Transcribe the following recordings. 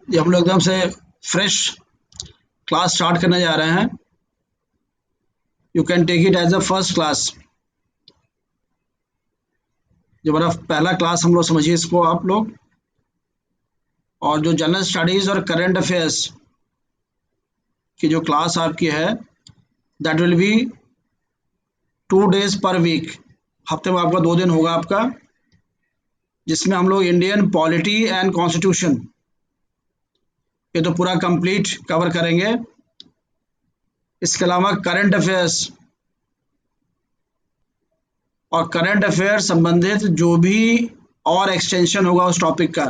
ये हम लोग एकदम से फ्रेश क्लास स्टार्ट करने जा रहे हैं। You can take it as a first class. जो हमारा पहला क्लास हम लोग समझिए इसको आप लोग। और जो जनरल स्टडीज और करंट अफेयर्स की जो क्लास आपकी है, that will be 2 days per week. हफ्ते में आपका 2 दिन होगा आपका, जिसमें हम लोग इंडियन पॉलिटी एंड कॉन्स्टिट्यूशन ये तो पूरा कंप्लीट कवर करेंगे। इसके अलावा करंट अफेयर्स और करंट अफेयर संबंधित जो भी और एक्सटेंशन होगा उस टॉपिक का,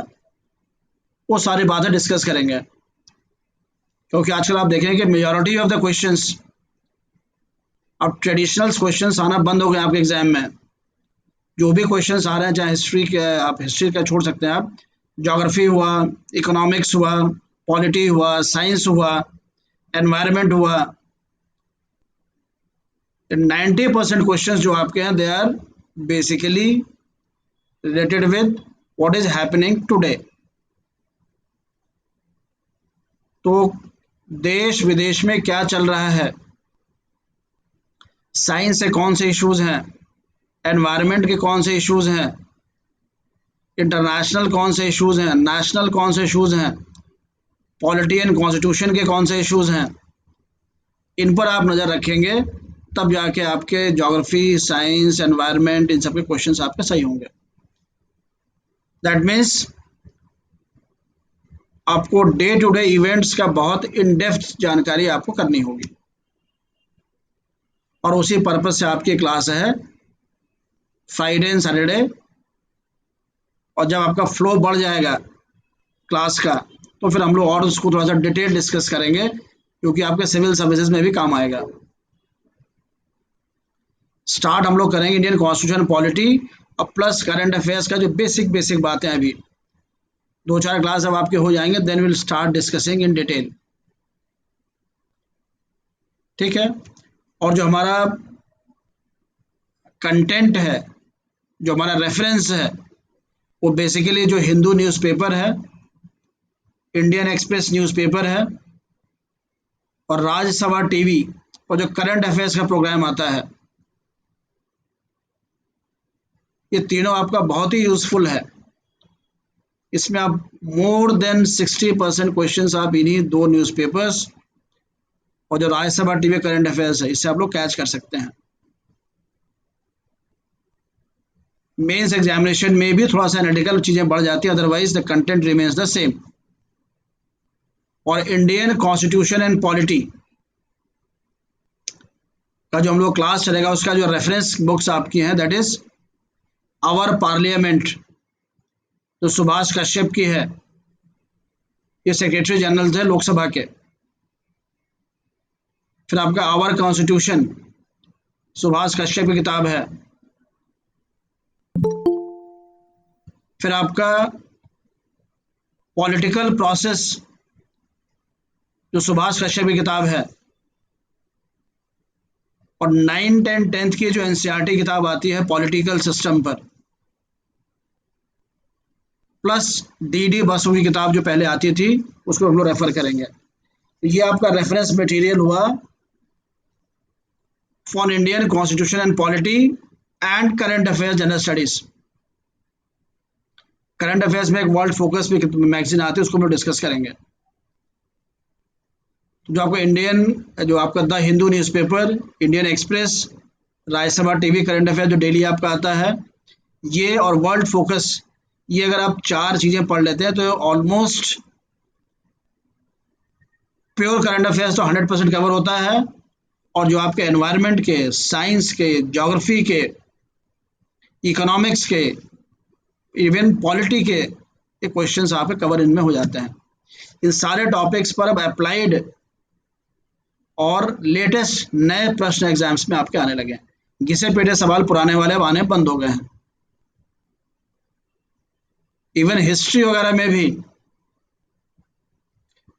वो सारी बातें डिस्कस करेंगे। क्योंकि आजकल आप देखेंगे कि मेजॉरिटी ऑफ द क्वेश्चंस, अब ट्रेडिशनल क्वेश्चंस आना बंद हो गए आपके एग्जाम में। जो भी क्वेश्चंस आ रहे हैं, चाहे हिस्ट्री के, आप हिस्ट्री का छोड़ सकते हैं, आप ज्योग्राफी हुआ, इकोनॉमिक्स हुआ, पॉलिटी हुआ, साइंस हुआ, एनवायरनमेंट हुआ, 90% क्वेश्चंस जो आपके हैं they are basically related with what is happening today. तो देश विदेश में क्या चल रहा है, साइंस से कौन से इश्यूज हैं, एनवायरनमेंट के कौन से इश्यूज हैं, इंटरनेशनल कौन से इश्यूज हैं, नेशनल कौन से इश्यूज हैं, पॉलिटी एंड कॉन्स्टिट्यूशन के कौन से इश्यूज हैं, इन पर आप नज़र रखेंगे, तब जाके आपके ज्योग्राफी, साइंस, एनवायरनमेंट, इन सब के क्वेश्चंस आपके सही होंगे। दैट मीन्स आपको डे टू डे इवेंट्स का बहुत इन डेप्थ जानकारी आपको करनी होगी, और उसी पर्पज से आपकी क्लास है फ्राइडे एंड सैटरडे। और जब आपका फ्लो बढ़ जाएगा क्लास का, तो फिर हम लोग और उसको थोड़ा सा डिटेल डिस्कस करेंगे, क्योंकि आपके सिविल सर्विसेज में भी काम आएगा। स्टार्ट हम लोग करेंगे इंडियन कॉन्स्टिट्यूशन, पॉलिटी और प्लस करंट अफेयर्स का जो बेसिक बेसिक बातें अभी 2-4 क्लास जब आपके हो जाएंगे, then will start discussing in detail. ठीक है। और जो हमारा कंटेंट है, जो हमारा रेफरेंस है, वो बेसिकली जो हिंदू न्यूज़पेपर है, इंडियन एक्सप्रेस न्यूज़पेपर है, और राज्यसभा टीवी, और जो करंट अफेयर्स का प्रोग्राम आता है, ये तीनों आपका बहुत ही यूजफुल है। इसमें आप मोर देन 60% क्वेश्चंस आप इन्हीं 2 न्यूज़पेपर्स और जो राज्यसभा टीवी करंट अफेयर्स है, इससे आप लोग कैच कर सकते हैं। मेंस एग्जामिनेशन में भी थोड़ा सा एनालिटिकल चीज़ें बढ़ जाती है, otherwise the content remains the same. और इंडियन कॉन्स्टिट्यूशन एंड पॉलिटी का जो हम लोग क्लास चलेगा, उसका जो रेफरेंस बुक्स आपकी हैं, दैट इज आवर पार्लियामेंट, जो सुभाष कश्यप की है, ये सेक्रेटरी जनरल थे लोकसभा के। फिर आपका आवर कॉन्स्टिट्यूशन, सुभाष कश्यप की किताब है। फिर आपका पॉलिटिकल प्रोसेस, जो सुभाष कश्यप की किताब है। और 9, 10, 10th की जो एनसीईआरटी किताब आती है पॉलिटिकल सिस्टम पर, प्लस डी बसु की किताब जो पहले आती थी, उसको हम लोग रेफर करेंगे। तो ये आपका रेफरेंस मटेरियल हुआ for Indian constitution and polity and current affairs general studies. Current affairs में एक वर्ल्ड फोकस भी मैगजीन आती है, उसको हम लोग डिस्कस करेंगे। तो जो आपका इंडियन, जो आपका the Hindu newspaper, Indian express, Rajya Sabha TV current affair जो डेली आपका आता है, ये और वर्ल्ड फोकस, ये अगर आप 4 चीज़ें पढ़ लेते हैं तो ऑलमोस्ट प्योर करंट अफेयर्स तो 100% कवर होता है। और जो आपके एनवायरनमेंट के, साइंस के, ज्योग्राफी के, इकोनॉमिक्स के, इवन पॉलिटी के क्वेश्चंस आपके कवर इनमें हो जाते हैं। इन सारे टॉपिक्स पर अब अप्लाइड और लेटेस्ट नए प्रश्न एग्जाम्स में आपके आने लगे। घिसे पिटे सवाल पुराने वाले अब आने बंद हो गए हैं। इवन हिस्ट्री वगैरह में भी,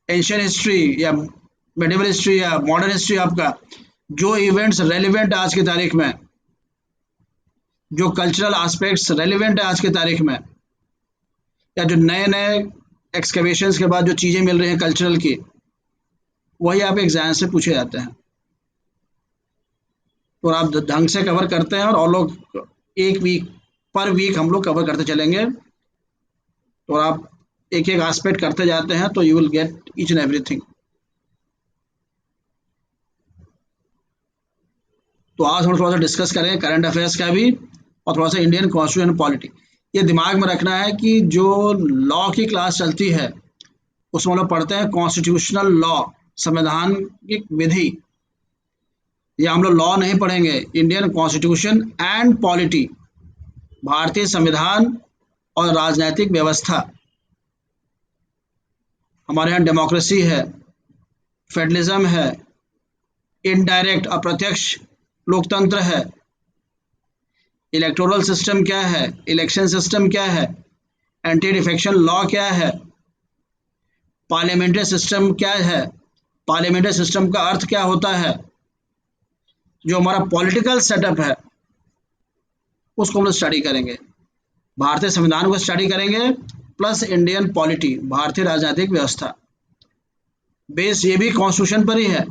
एंशियंट हिस्ट्री या मेडिवल हिस्ट्री या मॉडर्न हिस्ट्री, आपका जो इवेंट्स रेलिवेंट आज की तारीख में, जो कल्चरल एस्पेक्ट्स रेलिवेंट है आज की तारीख में, या जो नए नए एक्सकवेशंस के बाद जो चीज़ें मिल रही हैं कल्चरल की, वही आप एग्जाम से पूछे जाते हैं। और आप ढंग से कवर करते हैं और लोग एक वीक पर वीक हम लोग कवर करते चलेंगे, और आप एक एक एस्पेक्ट करते जाते हैं तो you will get each and everything. तो आज हम थोड़ा सा डिस्कस करेंगे करंट अफेयर्स का भी, और थोड़ा सा इंडियन कॉन्स्टिट्यूशन पॉलिटी। ये दिमाग में रखना है कि जो लॉ की क्लास चलती है उसमें हम लोग पढ़ते हैं कॉन्स्टिट्यूशनल लॉ, संवैधानिक विधि। या हम लोग लॉ नहीं पढ़ेंगे, इंडियन कॉन्स्टिट्यूशन एंड पॉलिटी, भारतीय संविधान और राजनैतिक व्यवस्था। हमारे यहाँ डेमोक्रेसी है, फेडरलिज्म है, इनडायरेक्ट अप्रत्यक्ष लोकतंत्र है, इलेक्टोरल सिस्टम क्या है, इलेक्शन सिस्टम क्या है, एंटी डिफेक्शन लॉ क्या है, पार्लियामेंट्री सिस्टम क्या है, पार्लियामेंट्री सिस्टम का अर्थ क्या होता है, जो हमारा पॉलिटिकल सेटअप है उसको हम लोग स्टडी करेंगे, भारतीय संविधान को स्टडी करेंगे, प्लस इंडियन पॉलिटी, भारतीय राजनीतिक व्यवस्था। बेस ये भी कॉन्स्टिट्यूशन पर ही है,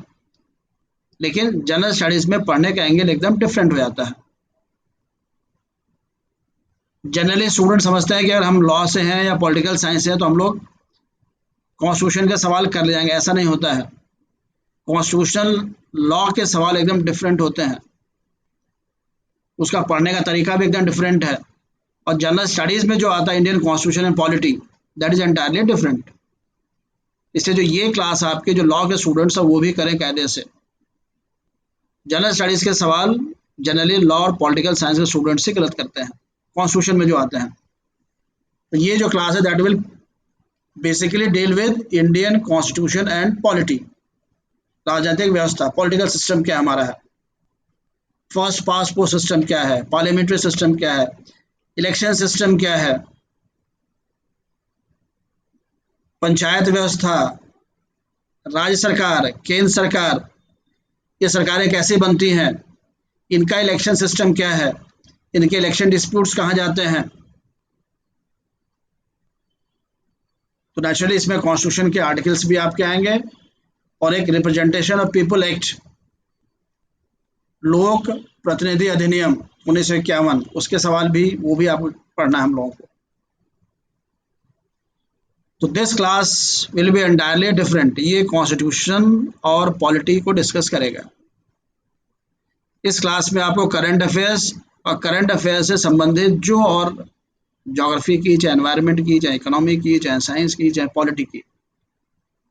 लेकिन जनरल स्टडीज में पढ़ने का एंगल एकदम डिफरेंट हो जाता है। जनरली स्टूडेंट समझते हैं कि अगर हम लॉ से हैं या पॉलिटिकल साइंस से हैं तो हम लोग कॉन्स्टिट्यूशन का सवाल कर ले जाएंगे, ऐसा नहीं होता है। कॉन्स्टिट्यूशनल लॉ के सवाल एकदम डिफरेंट होते हैं, उसका पढ़ने का तरीका भी एकदम डिफरेंट है। और जनरल स्टडीज में जो आता है Indian constitution and polity, that is entirely different. इसलिए जो ये क्लास आपके जो लॉ के स्टूडेंट्स हैं वो भी करें कायदे से। जनरल स्टडीज के सवाल जनरली लॉ और पॉलिटिकल साइंस के स्टूडेंट से गलत करते हैं कॉन्स्टिट्यूशन में जो आते हैं। तो ये जो क्लास है that will basically deal with Indian constitution and polity, राजनीतिक व्यवस्था, पॉलिटिकल सिस्टम क्या हमारा है, फर्स्ट पास पोस्ट सिस्टम क्या है, पार्लियामेंट्री सिस्टम क्या है, इलेक्शन सिस्टम क्या है, पंचायत व्यवस्था, राज्य सरकार, केंद्र सरकार, ये सरकारें कैसे बनती हैं, इनका इलेक्शन सिस्टम क्या है, इनके इलेक्शन डिस्प्यूट्स कहाँ जाते हैं। तो नेचुरली इसमें कॉन्स्टिट्यूशन के आर्टिकल्स भी आपके आएंगे, और एक रिप्रेजेंटेशन ऑफ पीपल एक्ट, लोक प्रतिनिधि अधिनियम 1951, उसके सवाल भी वो भी आपको पढ़ना है हम लोगों को। तो this class will be entirely different, ये कॉन्स्टिट्यूशन और पॉलिटी को डिस्कस करेगा। इस क्लास में आपको करंट अफेयर्स और करंट अफेयर्स से संबंधित जो और ज्योग्राफी की, चाहे एनवायरनमेंट की, चाहे इकोनॉमी की, चाहे साइंस की, चाहे पॉलिटी की,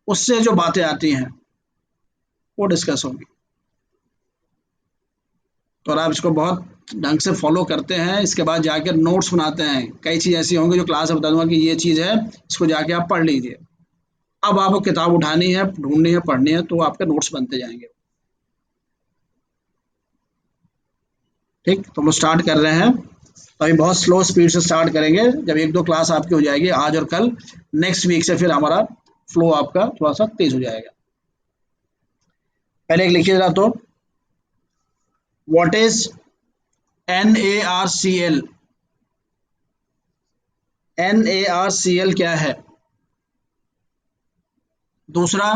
उससे जो बातें आती हैं वो डिस्कस होंगी। तो अगर आप इसको बहुत ढंग से फॉलो करते हैं, इसके बाद जाके नोट्स बनाते हैं, कई चीज़ ऐसी होंगी जो क्लास में बता दूंगा कि ये चीज़ है, इसको जाके आप पढ़ लीजिए। अब आपको किताब उठानी है, ढूंढनी है, पढ़नी है, तो आपके नोट्स बनते जाएंगे। ठीक, तो हम स्टार्ट कर रहे हैं। अभी बहुत स्लो स्पीड से स्टार्ट करेंगे, जब एक दो क्लास आपकी हो जाएगी आज और कल, नेक्स्ट वीक से फिर हमारा फ्लो आपका थोड़ा सा तेज हो जाएगा। पहले एक लिखिए जरा तो, व्हाट इज NARCL? NARCL क्या है? दूसरा,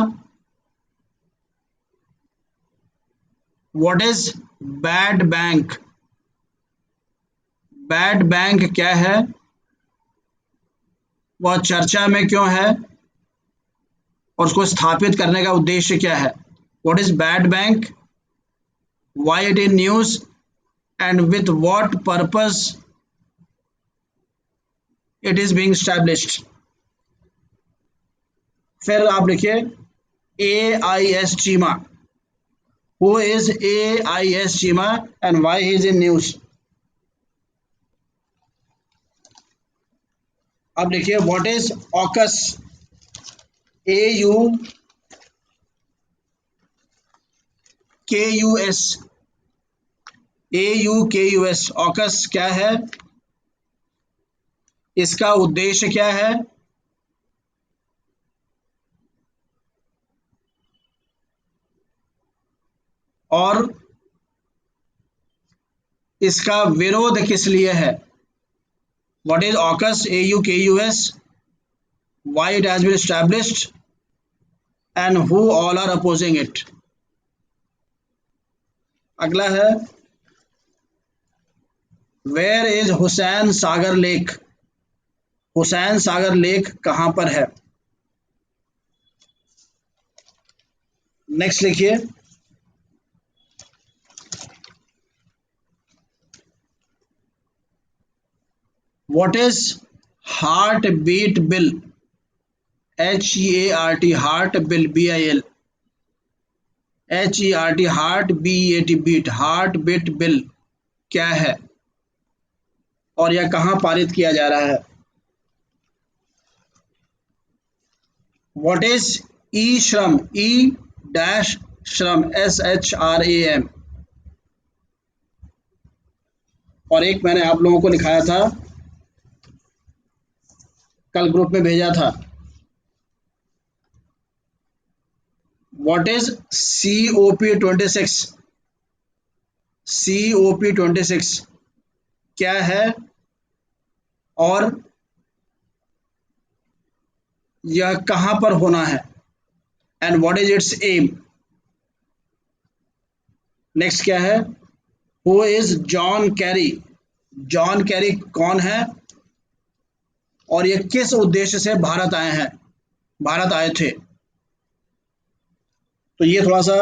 what is bad bank? Bad bank क्या है, वह चर्चा में क्यों है, और उसको स्थापित करने का उद्देश्य क्या है? What is bad bank, why it is news, and with what purpose it is being established। फिर आप लिखिए AIS Cheema, who is AIS Cheema and why he is in news. अब लिखिए what is AUKUS, AUKUS, AUKUS, AUKUS क्या है, इसका उद्देश्य क्या है, और इसका विरोध किस लिए है। What is AUKUS, AUKUS, why it has been established, and who all are opposing it. अगला है where is Hussain Sagar lake, Hussain Sagar lake कहां पर है। नेक्स्ट लिखिए what is heart beat bill, HEART heart bill BIL, HEART heart BEAT beat, heart beat bill क्या है और यह कहां पारित किया जा रहा है। व्हाट इज ई श्रम, ई डैश श्रम SHRAM, और एक मैंने आप लोगों को लिखाया था, कल ग्रुप में भेजा था। व्हाट इज COP26, COP26 क्या है और यह कहां पर होना है, and what is its aim. Next क्या है who is John Kerry, John Kerry कौन है और ये किस उद्देश्य से भारत आए हैं, भारत आए थे। तो ये थोड़ा सा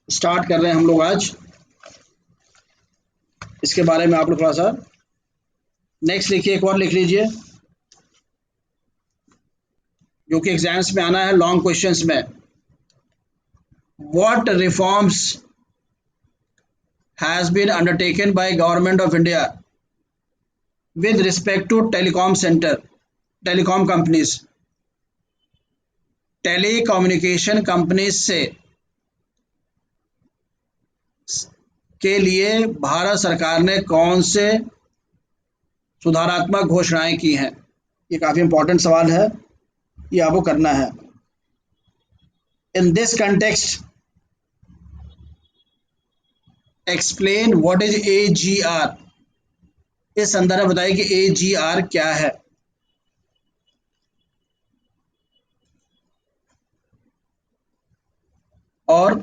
स्टार्ट कर रहे हैं हम लोग आज, इसके बारे में आप लोग थोड़ा सा नेक्स्ट लिखिए, एक और लिख लीजिए जो कि एग्जाम्स में आना है लॉन्ग क्वेश्चंस में। What reforms has been undertaken by government of India with respect to telecom center, telecom companies, telecommunication companies से के लिए भारत सरकार ने कौन से सुधारात्मक घोषणाएं की हैं। ये काफी इंपॉर्टेंट सवाल है, ये आपको करना है। In this context explain what is AGR, इस संदर्भ में बताइए कि AGR क्या है। और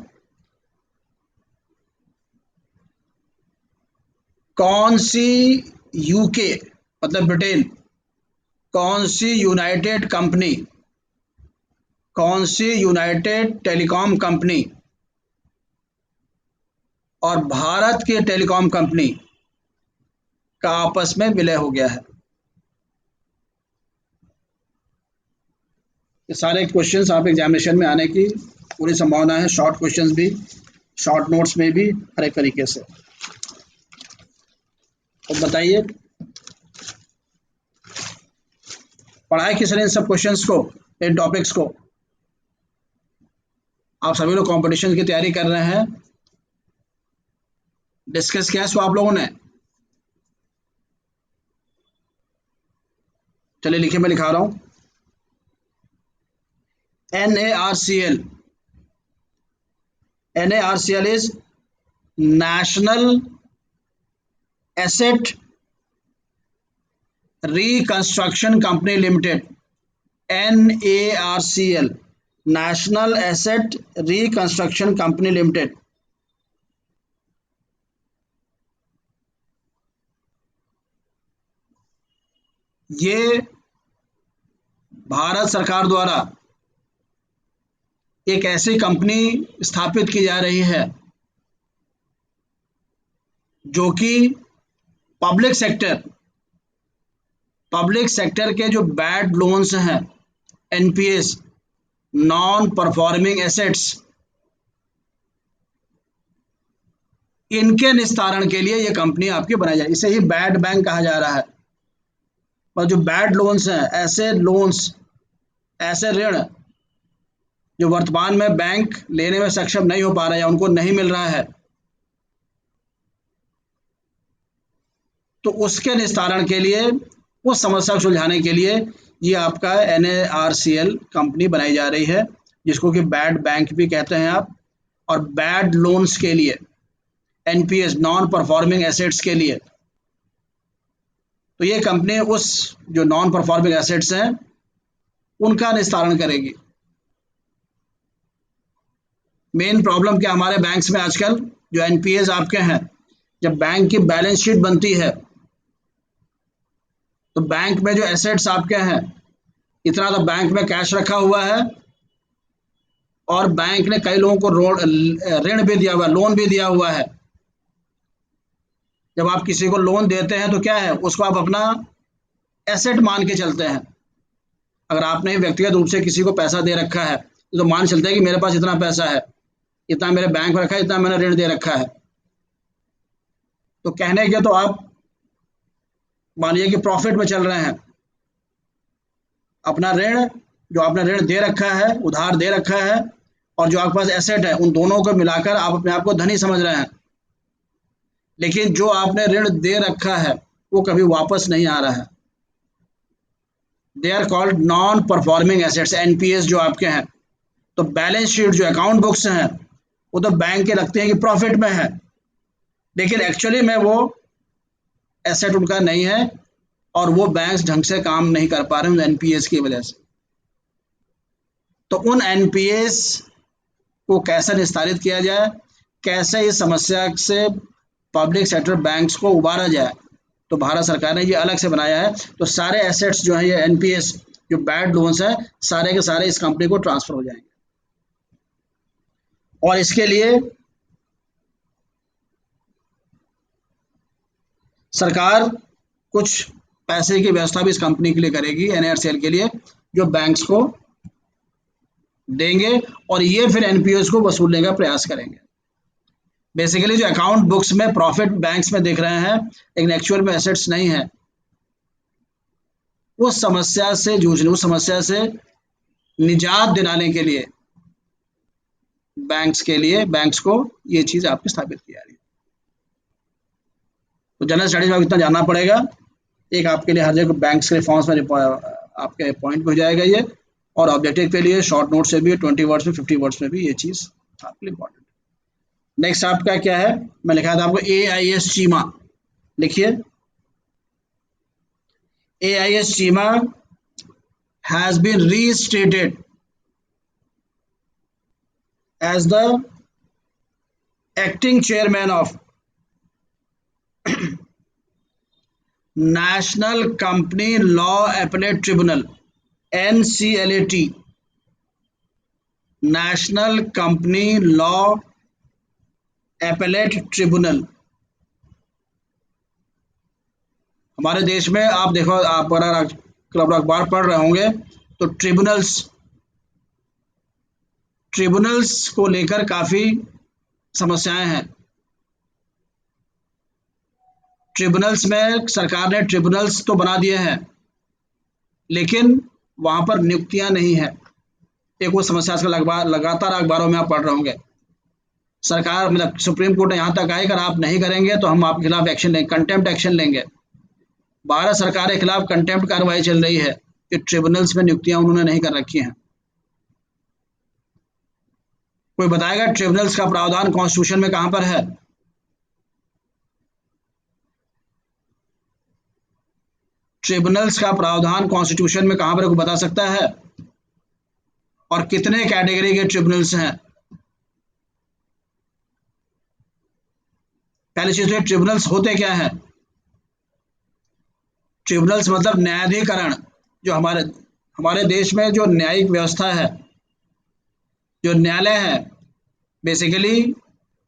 कौन सी UK मतलब ब्रिटेन, कौन सी यूनाइटेड कंपनी, कौन सी यूनाइटेड टेलीकॉम कंपनी और भारत की टेलीकॉम कंपनी का आपस में विलय हो गया है। ये सारे क्वेश्चंस आप एग्जामिनेशन में आने की पूरी संभावना है, शॉर्ट क्वेश्चंस भी, शॉर्ट नोट्स में भी, हर एक तरीके से। तो बताइए पढ़ाए किसने इन सब क्वेश्चंस को, इन टॉपिक्स को। आप सभी लोग कंपटीशन की तैयारी कर रहे हैं, डिस्कस किया इसको आप लोगों ने। चलिए लिखिए, मैं लिखा रहा हूं NARCL, NARCL is national asset reconstruction company limited, NARCL national asset reconstruction company limited. ये भारत सरकार द्वारा एक ऐसी कंपनी स्थापित की जा रही है जो कि पब्लिक सेक्टर के जो बैड लोन्स हैं, NPAs, नॉन परफॉर्मिंग एसेट्स, इनके निस्तारण के लिए ये कंपनी आपकी बनाई जाए। इसे ही बैड बैंक कहा जा रहा है। और जो बैड लोन्स हैं, ऐसे लोन्स, ऐसे ऋण जो वर्तमान में बैंक लेने में सक्षम नहीं हो पा रहा है या उनको नहीं मिल रहा है, तो उसके निस्तारण के लिए, उस समस्या को सुलझाने के लिए ये आपका NARCL कंपनी बनाई जा रही है, जिसको कि बैड बैंक भी कहते हैं आप। और बैड लोन्स के लिए, NPAs नॉन परफॉर्मिंग एसेट्स के लिए, तो ये कंपनी उस जो नॉन परफॉर्मिंग एसेट्स हैं उनका निस्तारण करेगी। मेन प्रॉब्लम क्या हमारे बैंक्स में आजकल, जो एनपीएस आपके हैं, जब बैंक की बैलेंस शीट बनती है तो बैंक में जो एसेट्स आपके हैं, इतना तो बैंक में कैश रखा हुआ है और बैंक ने कई लोगों को ऋण भी दिया हुआ है, लोन भी दिया हुआ है। जब आप किसी को लोन देते हैं तो क्या है, उसको आप अपना एसेट मान के चलते हैं। अगर आपने व्यक्तिगत रूप से किसी को पैसा दे रखा है तो मान चलते हैं कि मेरे पास इतना पैसा है, इतना मेरे बैंक में रखा है, इतना मैंने ऋण दे रखा है। तो कहने के तो आप मानिए कि प्रॉफिट में चल रहे हैं। अपना ऋण, जो आपने ऋण दे रखा है, उधार दे रखा है, और जो आपके पास एसेट है, उन दोनों को मिलाकर आप अपने आप को धनी समझ रहे हैं। लेकिन जो आपने ऋण दे रखा है वो कभी वापस नहीं आ रहा है। They are called non performing assets, NPS जो आपके हैं। तो बैलेंस शीट जो अकाउंट बुक्स हैं वो तो बैंक के लगते हैं कि प्रॉफिट में है, लेकिन एक्चुअली में वो एसेट उनका नहीं है और वो बैंक्स ढंग से काम नहीं कर पा रहे हैं एनपीएस की वजह से। तो उन एनपीएस को कैसे निस्तारित किया जाए, कैसे इस समस्या से पब्लिक सेक्टर बैंक्स को उबारा जाए, तो भारत सरकार ने ये अलग से बनाया है। तो सारे एसेट्स जो है, ये एनपीएस जो बैड लोन्स है, सारे के सारे इस कंपनी को ट्रांसफर हो जाएंगे। और इसके लिए सरकार कुछ पैसे की व्यवस्था भी इस कंपनी के लिए करेगी, एनएआरसीएल के लिए, जो बैंक्स को देंगे और ये फिर एनपीएस को वसूलने का प्रयास करेंगे। बेसिकली जो अकाउंट बुक्स में प्रॉफिट बैंक्स में दिख रहे हैं लेकिन एक्चुअल में एसेट्स नहीं है, उस समस्या से जूझने, उस समस्या से निजात दिलाने के लिए बैंक्स के लिए, बैंक्स को ये चीज आपकी स्थापित की जा रही है। तो जनरल स्टडीज में इतना जानना पड़ेगा। एक आपके लिए हर जगह बैंक्स रिफॉर्म्स में आपके पॉइंट हो जाएगा ये, और ऑब्जेक्टिव के लिए शॉर्ट नोट से भी 20 वर्ड्स में 50 वर्ड्स में भी ये चीज आपके लिए इंपॉर्टेंट। नेक्स्ट आपका क्या है, मैं लिखा था आपको AIS चीमा, लिखिए। AIS Cheema has been restated as the acting chairman of National Company Law Appellate Tribunal, NCLAT, national company law appellate tribunal. हमारे देश में आप देखो, आप अगर अखबार पढ़ रहे होंगे तो ट्रिब्यूनल्स को लेकर काफी समस्याएं हैं। ट्रिब्यूनल्स में सरकार ने ट्रिब्यूनल्स तो बना दिए हैं लेकिन वहां पर नियुक्तियां नहीं है। एक वो समस्या आजकल लगातार अखबारों में आप पढ़ रहे होंगे। सरकार मतलब सुप्रीम कोर्ट ने यहाँ तक आई, अगर आप नहीं करेंगे तो हम आपके खिलाफ एक्शन लेंगे, कंटेम्प्ट एक्शन लेंगे। भारत सरकार के खिलाफ कंटेम्प्ट कार्रवाई चल रही है कि ट्रिब्यूनल्स में नियुक्तियां उन्होंने नहीं कर रखी हैं। कोई बताएगा ट्रिब्यूनल्स का प्रावधान कॉन्स्टिट्यूशन में कहां पर है? ट्रिब्यूनल्स का प्रावधान कॉन्स्टिट्यूशन में कहां पर, कोई बता सकता है? और कितने कैटेगरी के ट्रिब्यूनल्स हैं? पहली चीज तो ट्रिब्यूनल्स होते क्या हैं? ट्रिब्यूनल्स मतलब न्यायाधिकरण। जो हमारे देश में जो न्यायिक व्यवस्था है, जो न्यायालय है, basically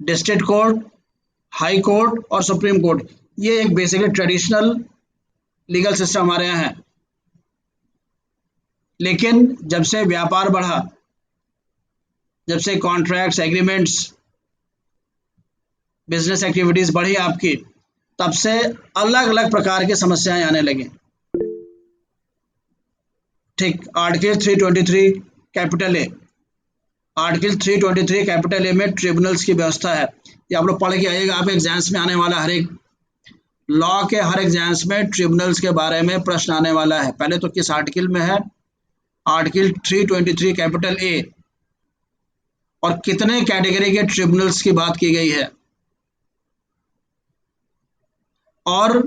district court, high court और सुप्रीम कोर्ट, ये एक बेसिकली ट्रेडिशनल लीगल सिस्टम हमारे यहाँ है। लेकिन जब से व्यापार बढ़ा, जब से कॉन्ट्रैक्ट्स, एग्रीमेंट्स, बिजनेस एक्टिविटीज बढ़ी आपकी, तब से अलग अलग प्रकार की समस्याएं आने लगी। ठीक, article 323 capital A, article 323 capital A में ट्रिब्यूनल्स की व्यवस्था है। ये आप लोग पढ़ के आइएगा, आप एग्जाम्स में आने वाला, हर एक लॉ के हर एग्जाम्स में ट्रिब्यूनल्स के बारे में प्रश्न आने वाला है। पहले तो किस आर्टिकल में है? आर्टिकल 323 कैपिटल ए, और कितने कैटेगरी के ट्रिब्यूनल्स की बात की गई है और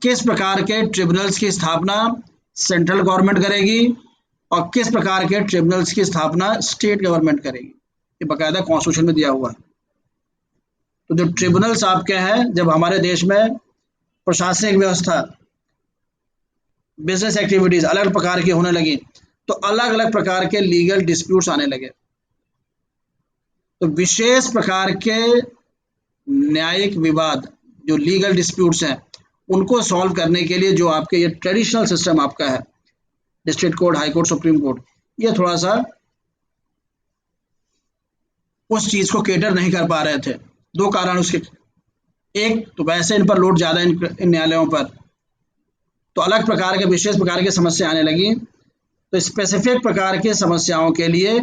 किस प्रकार के ट्रिब्यूनल्स की स्थापना सेंट्रल गवर्नमेंट करेगी और किस प्रकार के ट्रिब्यूनल्स की स्थापना स्टेट गवर्नमेंट करेगी, ये बाकायदा कॉन्स्टिट्यूशन में दिया हुआ है। तो जो ट्रिब्यूनल्स आपके हैं, जब हमारे देश में प्रशासनिक व्यवस्था, बिजनेस एक्टिविटीज अलग प्रकार की होने लगी, तो अलग अलग प्रकार के लीगल डिस्प्यूट्स आने लगे। तो विशेष प्रकार के न्यायिक विवाद, जो लीगल डिस्प्यूट्स हैं, उनको सॉल्व करने के लिए जो आपके ये ट्रेडिशनल सिस्टम आपका है, district court, high court, supreme court, ये थोड़ा सा उस चीज को केटर नहीं कर पा रहे थे। दो कारण उसके, एक तो वैसे इन पर लोड ज्यादा, इन न्यायालयों पर, तो अलग प्रकार के विशेष प्रकार की समस्या आने लगी। तो स्पेसिफिक प्रकार की समस्याओं के लिए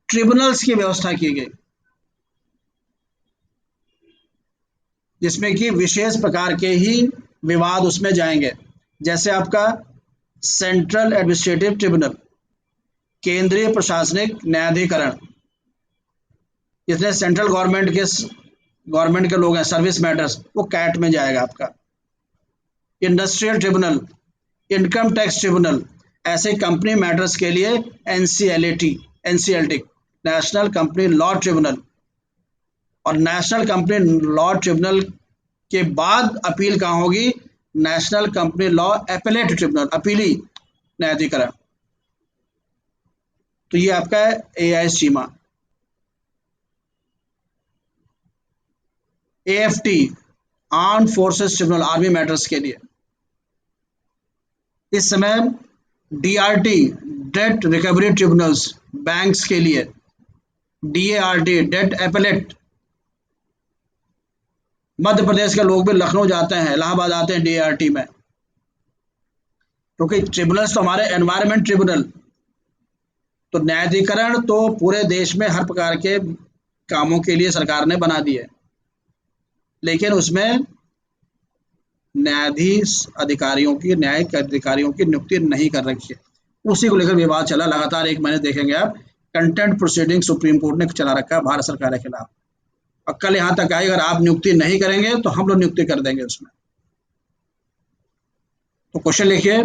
ट्रिब्यूनल्स की व्यवस्था की गई, जिसमें कि विशेष प्रकार के ही विवाद उसमें जाएंगे। जैसे आपका सेंट्रल एडमिनिस्ट्रेटिव ट्रिब्यूनल, केंद्रीय प्रशासनिक न्यायाधिकरण, जितने सेंट्रल गवर्नमेंट के लोग हैं, सर्विस मैटर्स, वो कैट में जाएगा आपका। Industrial tribunal, income tax tribunal, ऐसे कंपनी मैटर्स के लिए NCLT, national company law tribunal, और नेशनल कंपनी लॉ ट्रिब्यूनल के बाद अपील कहाँ होगी, national company law appellate tribunal, अपीली न्यायाधिकरण। तो ये आपका है एआई सीमा। AFT, armed forces tribunal, army matters के लिए। इस समय DRT, debt recovery tribunals, banks के लिए। डीएआरटी, डेट एपेलेट, मध्य प्रदेश के लोग भी लखनऊ जाते हैं, इलाहाबाद आते हैं डीआरटी में, क्योंकि ट्रिब्यूनल्स तो हमारे एनवायरमेंट ट्रिब्यूनल, तो न्यायाधिकरण तो पूरे देश में हर प्रकार के कामों के लिए सरकार ने बना दिए, लेकिन उसमें न्यायाधीश अधिकारियों की, न्यायिक अधिकारियों की नियुक्ति नहीं कर रखी है। उसी को लेकर विवाद चला लगातार, एक महीने देखेंगे आप, कंटेंट प्रोसीडिंग सुप्रीम कोर्ट ने चला रखा है भारत सरकार के खिलाफ। और कल यहाँ तक आई, अगर आप नियुक्ति नहीं करेंगे तो हम लोग नियुक्ति कर देंगे उसमें। तो क्वेश्चन लिखिए,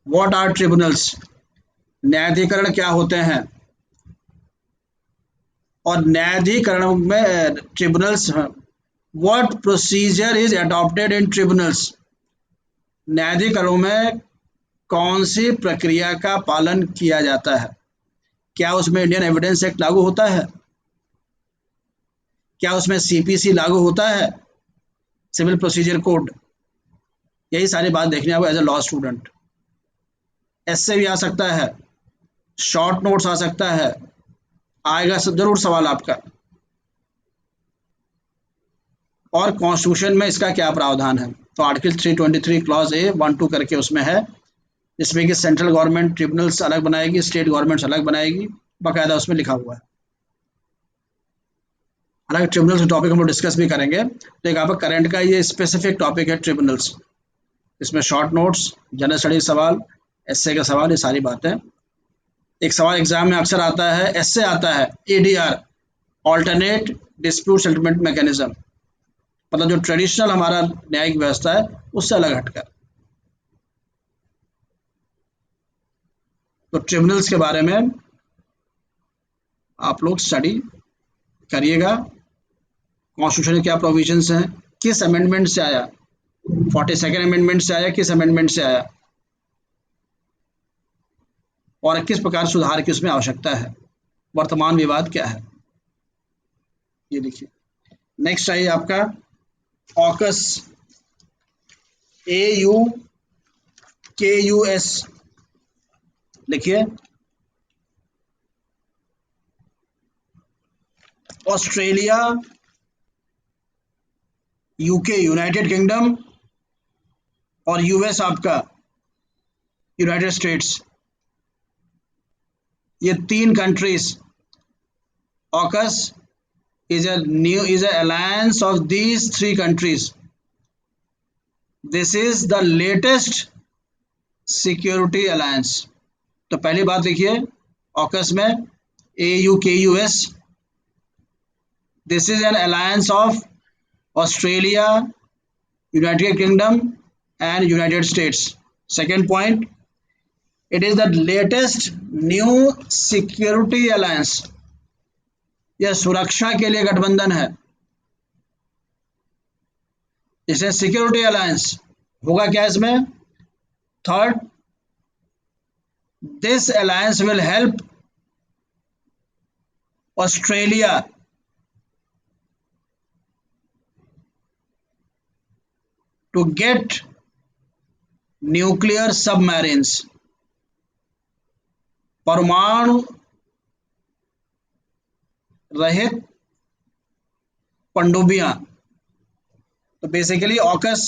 व्हाट आर ट्रिब्यूनल्स, न्यायाधिकरण क्या होते हैं, और न्यायाधिकरण में tribunals, what procedure is adopted in tribunals, न्यायाधिकरणों में कौन सी प्रक्रिया का पालन किया जाता है, क्या उसमें इंडियन एविडेंस एक्ट लागू होता है, क्या उसमें सीपीसी लागू होता है, सिविल प्रोसीजर कोड, यही सारी बात देखनी है आपको एज ए लॉ स्टूडेंट। ऐसे भी आ सकता है, शॉर्ट नोट्स आ सकता है, आएगा सब जरूर सवाल आपका। और कॉन्स्टिट्यूशन में इसका क्या प्रावधान है, तो आर्टिकल 323 क्लॉज ए 1-2 करके उसमें है, जिसमें कि सेंट्रल गवर्नमेंट ट्रिब्यूनल्स अलग बनाएगी, स्टेट गवर्नमेंट्स अलग बनाएगी, बाकायदा उसमें लिखा हुआ है। हालांकि ट्रिब्यूनल्स का टॉपिक हम लोग डिस्कस भी करेंगे, तो एक आपका करंट का ये स्पेसिफिक टॉपिक है ट्रिब्यूनल्स, इसमें शॉर्ट नोट्स, जनरल स्टडीज सवाल, एसए का सवाल, ये सारी बातें। एक सवाल एग्जाम में अक्सर आता है, एसए आता है, ADR, alternate dispute settlement mechanism, मतलब जो ट्रेडिशनल हमारा न्यायिक व्यवस्था है उससे अलग हटकर। तो ट्रिब्यूनल्स के बारे में आप लोग स्टडी करिएगा, कॉन्स्टिट्यूशन के क्या प्रोविजंस हैं, किस अमेंडमेंट से आया, 42nd अमेंडमेंट से आया, किस अमेंडमेंट से आया, और किस प्रकार सुधार की उसमें आवश्यकता है, वर्तमान विवाद क्या है, ये देखिए। नेक्स्ट आइए आपका ऑकस, AUKUS, लिखिए। ऑस्ट्रेलिया, यूके यूनाइटेड किंगडम, और यूएस आपका यूनाइटेड स्टेट्स, ये 3 countries, AUKUS is a alliance of these 3 countries. This is the latest security alliance. तो पहली बात देखिए, ऑकस में AUKUS, this is an alliance of Australia, United Kingdom and United States. Second point, it is the latest new security alliance, यह सुरक्षा के लिए गठबंधन है। इसे सिक्योरिटी अलायंस होगा क्या इसमें? Third, this alliance will help Australia to get nuclear submarines, परमाणु रहित पनडुब्बियां। तो बेसिकली ऑकस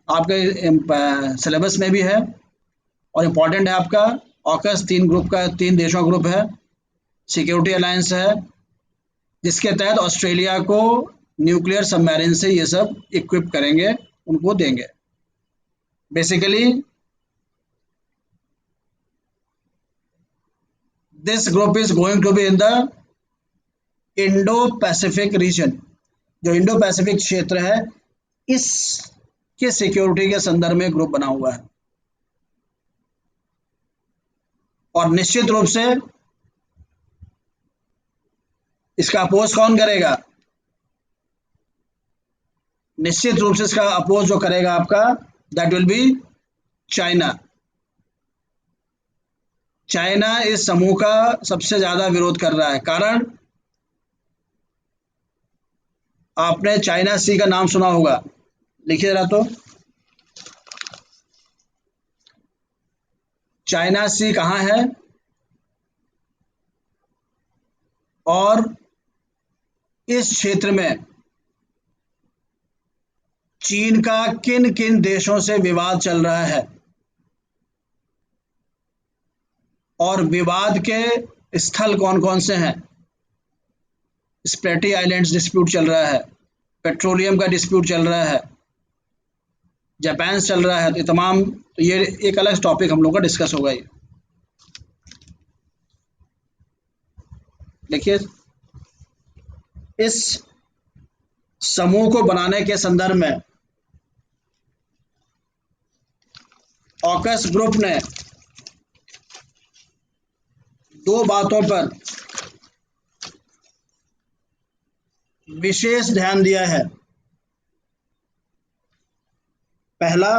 आपके सिलेबस में भी है और इम्पॉर्टेंट है आपका। ऑकस तीन देशों का ग्रुप है, सिक्योरिटी अलायंस है, जिसके तहत ऑस्ट्रेलिया को न्यूक्लियर सबमरीन से ये सब इक्विप करेंगे, उनको देंगे। Basically this group is going to be in the Indo Pacific region. जो इंडो पैसिफिक क्षेत्र है, इसके सिक्योरिटी के संदर्भ में ग्रुप बना हुआ है। और निश्चित रूप से इसका अपोज कौन करेगा? निश्चित रूप से इसका अपोज जो करेगा आपका, that will B China. China इस समूह का सबसे ज्यादा विरोध कर रहा है। कारण, आपने चाइना सी का नाम सुना होगा, लिखिए जरा तो। चाइना सी कहाँ है और इस क्षेत्र में चीन का किन किन देशों से विवाद चल रहा है, और विवाद के स्थल कौन कौन से हैं? स्प्लेटी आइलैंड्स डिस्प्यूट चल रहा है, पेट्रोलियम का डिस्प्यूट चल रहा है, जापान चल रहा है। तो तमाम, तो ये एक अलग टॉपिक हम लोग का डिस्कस होगा। ये देखिए, इस समूह को बनाने के संदर्भ में ऑकस ग्रुप ने दो बातों पर विशेष ध्यान दिया है। पहला,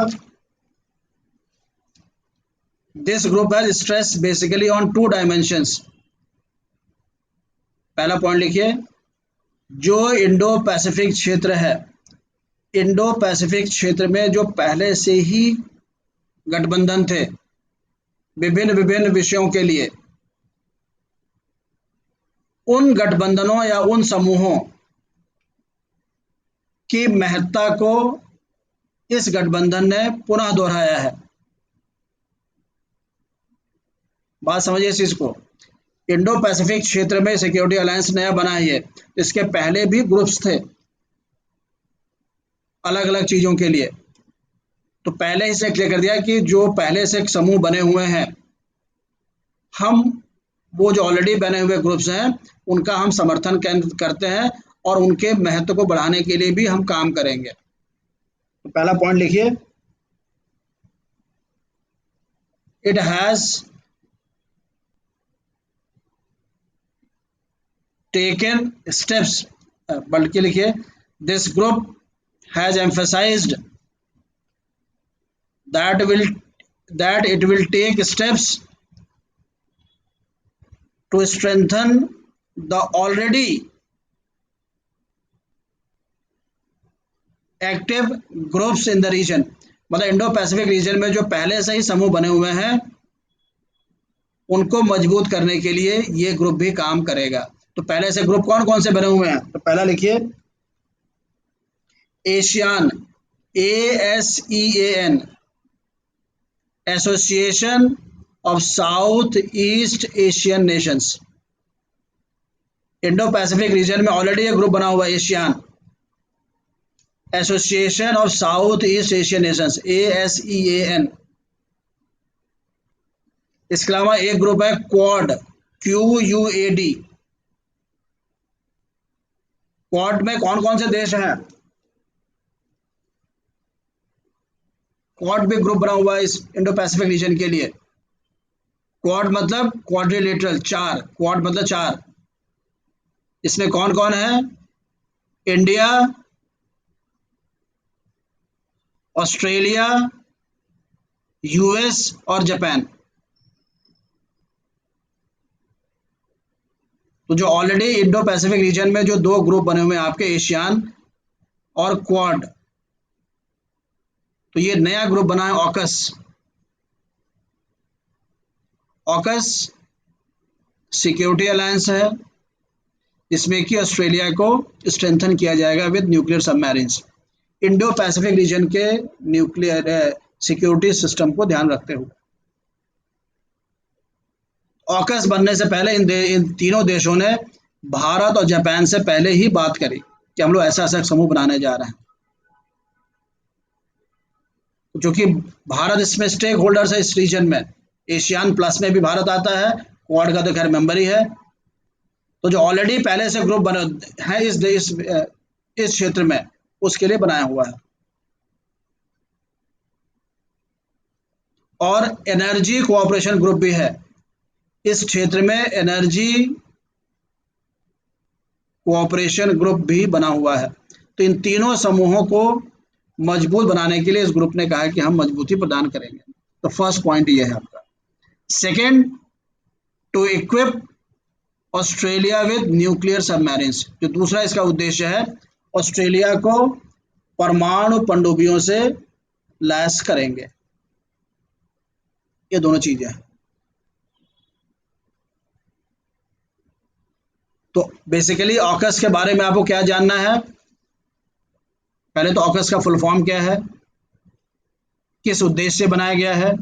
this group has stress basically on to dimensions. पहला पॉइंट लिखिए, जो इंडो पैसिफिक क्षेत्र है, इंडो पैसिफिक क्षेत्र में जो पहले से ही गठबंधन थे विभिन्न विभिन्न विषयों के लिए, उन गठबंधनों या उन समूहों की महत्ता को इस गठबंधन ने पुनः दोहराया है। बात समझिए इस चीज को। इंडो पैसिफिक क्षेत्र में सिक्योरिटी अलायंस नया बना है, इसके पहले भी ग्रुप्स थे अलग अलग चीजों के लिए। तो पहले ही से क्लियर कर दिया कि जो पहले से समूह बने हुए हैं, हम वो जो ऑलरेडी बने हुए ग्रुप्स हैं उनका हम समर्थन करते हैं और उनके महत्व को बढ़ाने के लिए भी हम काम करेंगे। तो पहला पॉइंट लिखिए, इट हैज टेकन स्टेप्स, बल्कि लिखिए, this group has emphasised that it will take steps to strengthen the already active groups in the region। मतलब इंडो पैसिफिक रीजन में जो पहले से ही समूह बने हुए हैं उनको मजबूत करने के लिए ये ग्रुप भी काम करेगा। तो पहले से ग्रुप कौन कौन से बने हुए हैं? तो पहला लिखिए, ASEAN, ASEAN, association of South East Asian nations. Indo Pacific region में ऑलरेडी एक ग्रुप बना हुआ है, ASEAN, association of South East Asian nations, ASEAN। इसके अलावा एक ग्रुप है क्वाड, QUAD। क्वाड में कौन कौन से देश हैं? क्वाड भी ग्रुप बना हुआ है इस इंडो पैसिफिक रीजन के लिए। क्वाड मतलब क्वाड्रिलेटरल, चार, क्वाड मतलब चार। इसमें कौन कौन है? इंडिया, ऑस्ट्रेलिया, यूएस और जापान। तो जो ऑलरेडी इंडो पैसिफिक रीजन में जो दो ग्रुप बने हुए हैं आपके, एशियान और क्वाड, तो ये नया ग्रुप बना है ऑकस। ऑकस सिक्योरिटी अलायंस है, जिसमें कि ऑस्ट्रेलिया को स्ट्रेंथन किया जाएगा with nuclear submarines, Indo Pacific reason के न्यूक्लियर सिक्योरिटी सिस्टम को ध्यान रखते हुए। ऑकस बनने से पहले इन तीनों देशों ने भारत और जापान से पहले ही बात करी कि हम लोग ऐसा ऐसा समूह बनाने जा रहे हैं। क्योंकि भारत इसमें स्टेक होल्डर्स है इस रीजन में, एशियान प्लस में भी भारत आता है, क्वाड का तो खैर मेंबर ही है। तो जो ऑलरेडी पहले से ग्रुप बने हैं इस क्षेत्र में, उसके लिए बनाया हुआ है। और एनर्जी कोऑपरेशन ग्रुप भी है इस क्षेत्र में, एनर्जी कोऑपरेशन ग्रुप भी बना हुआ है। तो इन तीनों समूहों को मजबूत बनाने के लिए इस ग्रुप ने कहा है कि हम मजबूती प्रदान करेंगे। तो फर्स्ट पॉइंट ये है आपका। Second, to equip Australia with nuclear submarines, जो दूसरा इसका उद्देश्य है, ऑस्ट्रेलिया को परमाणु पनडुब्बियों से लैस करेंगे। ये दोनों चीजें हैं। तो बेसिकली ऑकस के बारे में आपको क्या जानना है? पहले तो ऑकस का फुल फॉर्म क्या है, किस उद्देश्य से बनाया गया है,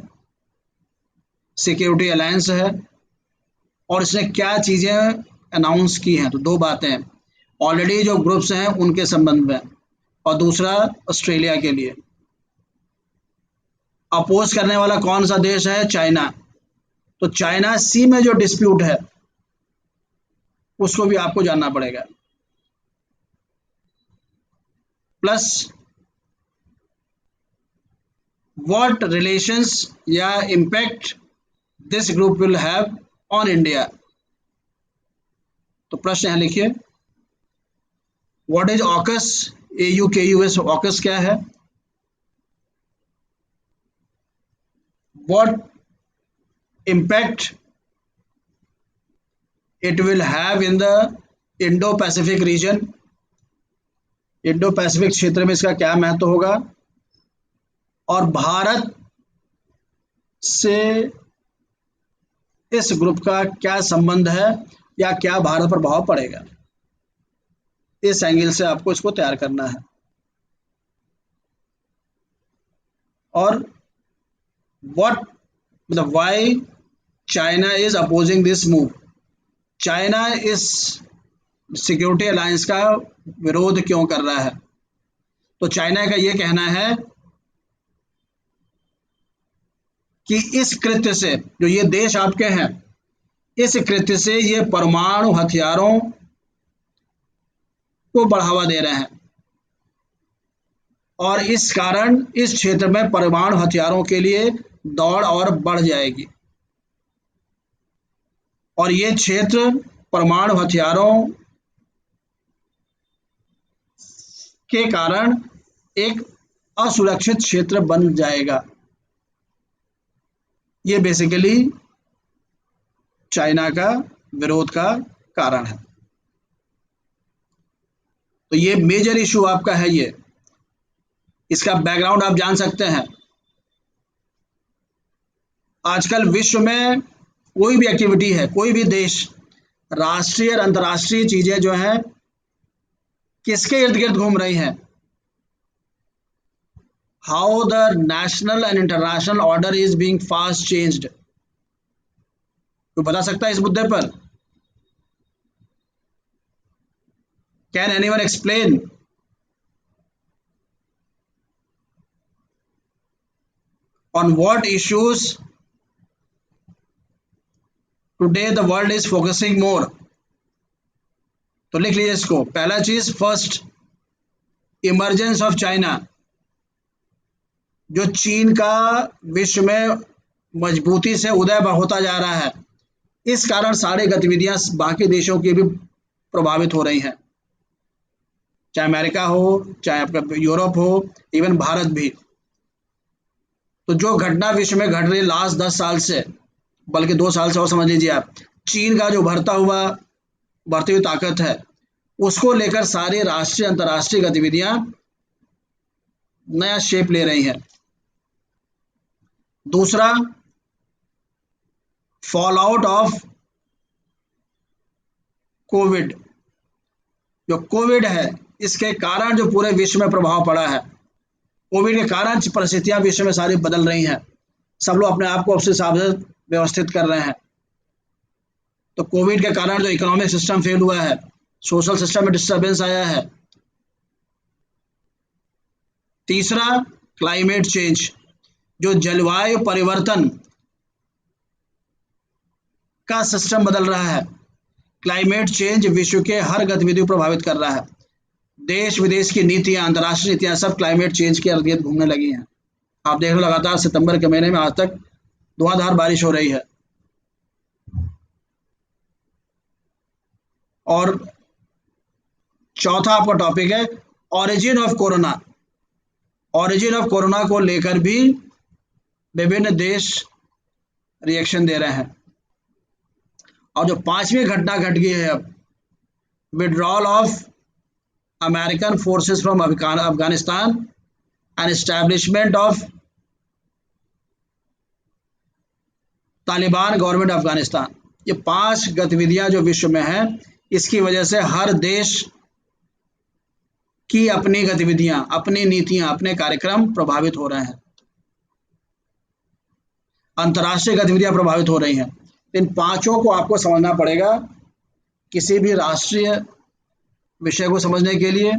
सिक्योरिटी अलायंस है, और इसने क्या चीजें अनाउंस की हैं। तो दो बातें, ऑलरेडी जो ग्रुप्स हैं उनके संबंध में, और दूसरा ऑस्ट्रेलिया के लिए। अपोज करने वाला कौन सा देश है? चाइना। तो चाइना सी में जो डिस्प्यूट है उसको भी आपको जानना पड़ेगा। प्लस व्हाट रिलेशंस या impact this group will have on India. तो प्रश्न यहां लिखिए, what is AUKUS, AUKUS, AUKUS क्या है, what impact it will have in the Indo Pacific reason, Indo Pacific क्षेत्र में इसका क्या महत्व होगा, और भारत से इस ग्रुप का क्या संबंध है या क्या भारत पर प्रभाव पड़ेगा। इस एंगल से आपको इसको तैयार करना है। और व्हाट मतलब why China is opposing this move, China इस सिक्योरिटी अलायंस का विरोध क्यों कर रहा है। तो चाइना का यह कहना है कि इस कृत्य से, जो ये देश आपके हैं, इस कृत्य से ये परमाणु हथियारों को बढ़ावा दे रहे हैं, और इस कारण इस क्षेत्र में परमाणु हथियारों के लिए दौड़ और बढ़ जाएगी, और ये क्षेत्र परमाणु हथियारों के कारण एक असुरक्षित क्षेत्र बन जाएगा। ये बेसिकली चाइना का विरोध का कारण है। तो ये मेजर इशू आपका है। ये इसका बैकग्राउंड आप जान सकते हैं। आजकल विश्व में कोई भी एक्टिविटी है, कोई भी देश, राष्ट्रीय और अंतर्राष्ट्रीय चीजें जो हैं किसके इर्द गिर्द घूम रही हैं? How the national and international order is being fast changed. कोई बता सकता है इस मुद्दे पर? Can anyone explain? On what issues today the world is focusing more? तो लिख लीजिए इसको। पहला चीज, फर्स्ट, इमरजेंस ऑफ चाइना, जो चीन का विश्व में मजबूती से उदय होता जा रहा है। इस कारण सारी गतिविधियां बाकी देशों की भी प्रभावित हो रही हैं, चाहे अमेरिका हो, चाहे आपका यूरोप हो, इवन भारत भी। तो जो घटना विश्व में घट रही है लास्ट 10 साल से, बल्कि 2 साल से, और समझ लीजिए आप, चीन का जो बढ़ती हुई ताकत है, उसको लेकर सारी राष्ट्रीय अंतर्राष्ट्रीय गतिविधियां नया शेप ले रही हैं। दूसरा, फॉल आउट ऑफ कोविड। जो कोविड है, इसके कारण जो पूरे विश्व में प्रभाव पड़ा है, कोविड के कारण परिस्थितियां विश्व में सारी बदल रही हैं। सब लोग अपने आप को उस हिसाब से व्यवस्थित कर रहे हैं। तो कोविड के कारण जो इकोनॉमिक सिस्टम फेल हुआ है, सोशल सिस्टम में डिस्टर्बेंस आया है। तीसरा, क्लाइमेट चेंज। जो जलवायु परिवर्तन का सिस्टम बदल रहा है, क्लाइमेट चेंज विश्व के हर गतिविधि को प्रभावित कर रहा है। देश विदेश की नीतियां, अंतर्राष्ट्रीय नीतियां सब क्लाइमेट चेंज के इर्द गिर्द घूमने लगी हैं। आप देख रहे हो लगातार सितंबर के महीने में आज तक धुआंधार बारिश हो रही है। और चौथा आपका टॉपिक है origin of corona. Origin of corona को लेकर भी विभिन्न देश रिएक्शन दे रहे हैं। और जो पांचवी घटना घट गई है अब, withdrawal of American forces from Afghanistan and establishment of Taliban government Afghanistan. ये 5 गतिविधियां जो विश्व में हैं, इसकी वजह से हर देश की अपनी गतिविधियां, अपनी नीतियां, अपने कार्यक्रम प्रभावित हो रहे हैं। अंतर्राष्ट्रीय गतिविधियां प्रभावित हो रही हैं। इन पांचों को आपको समझना पड़ेगा किसी भी राष्ट्रीय विषय को समझने के लिए,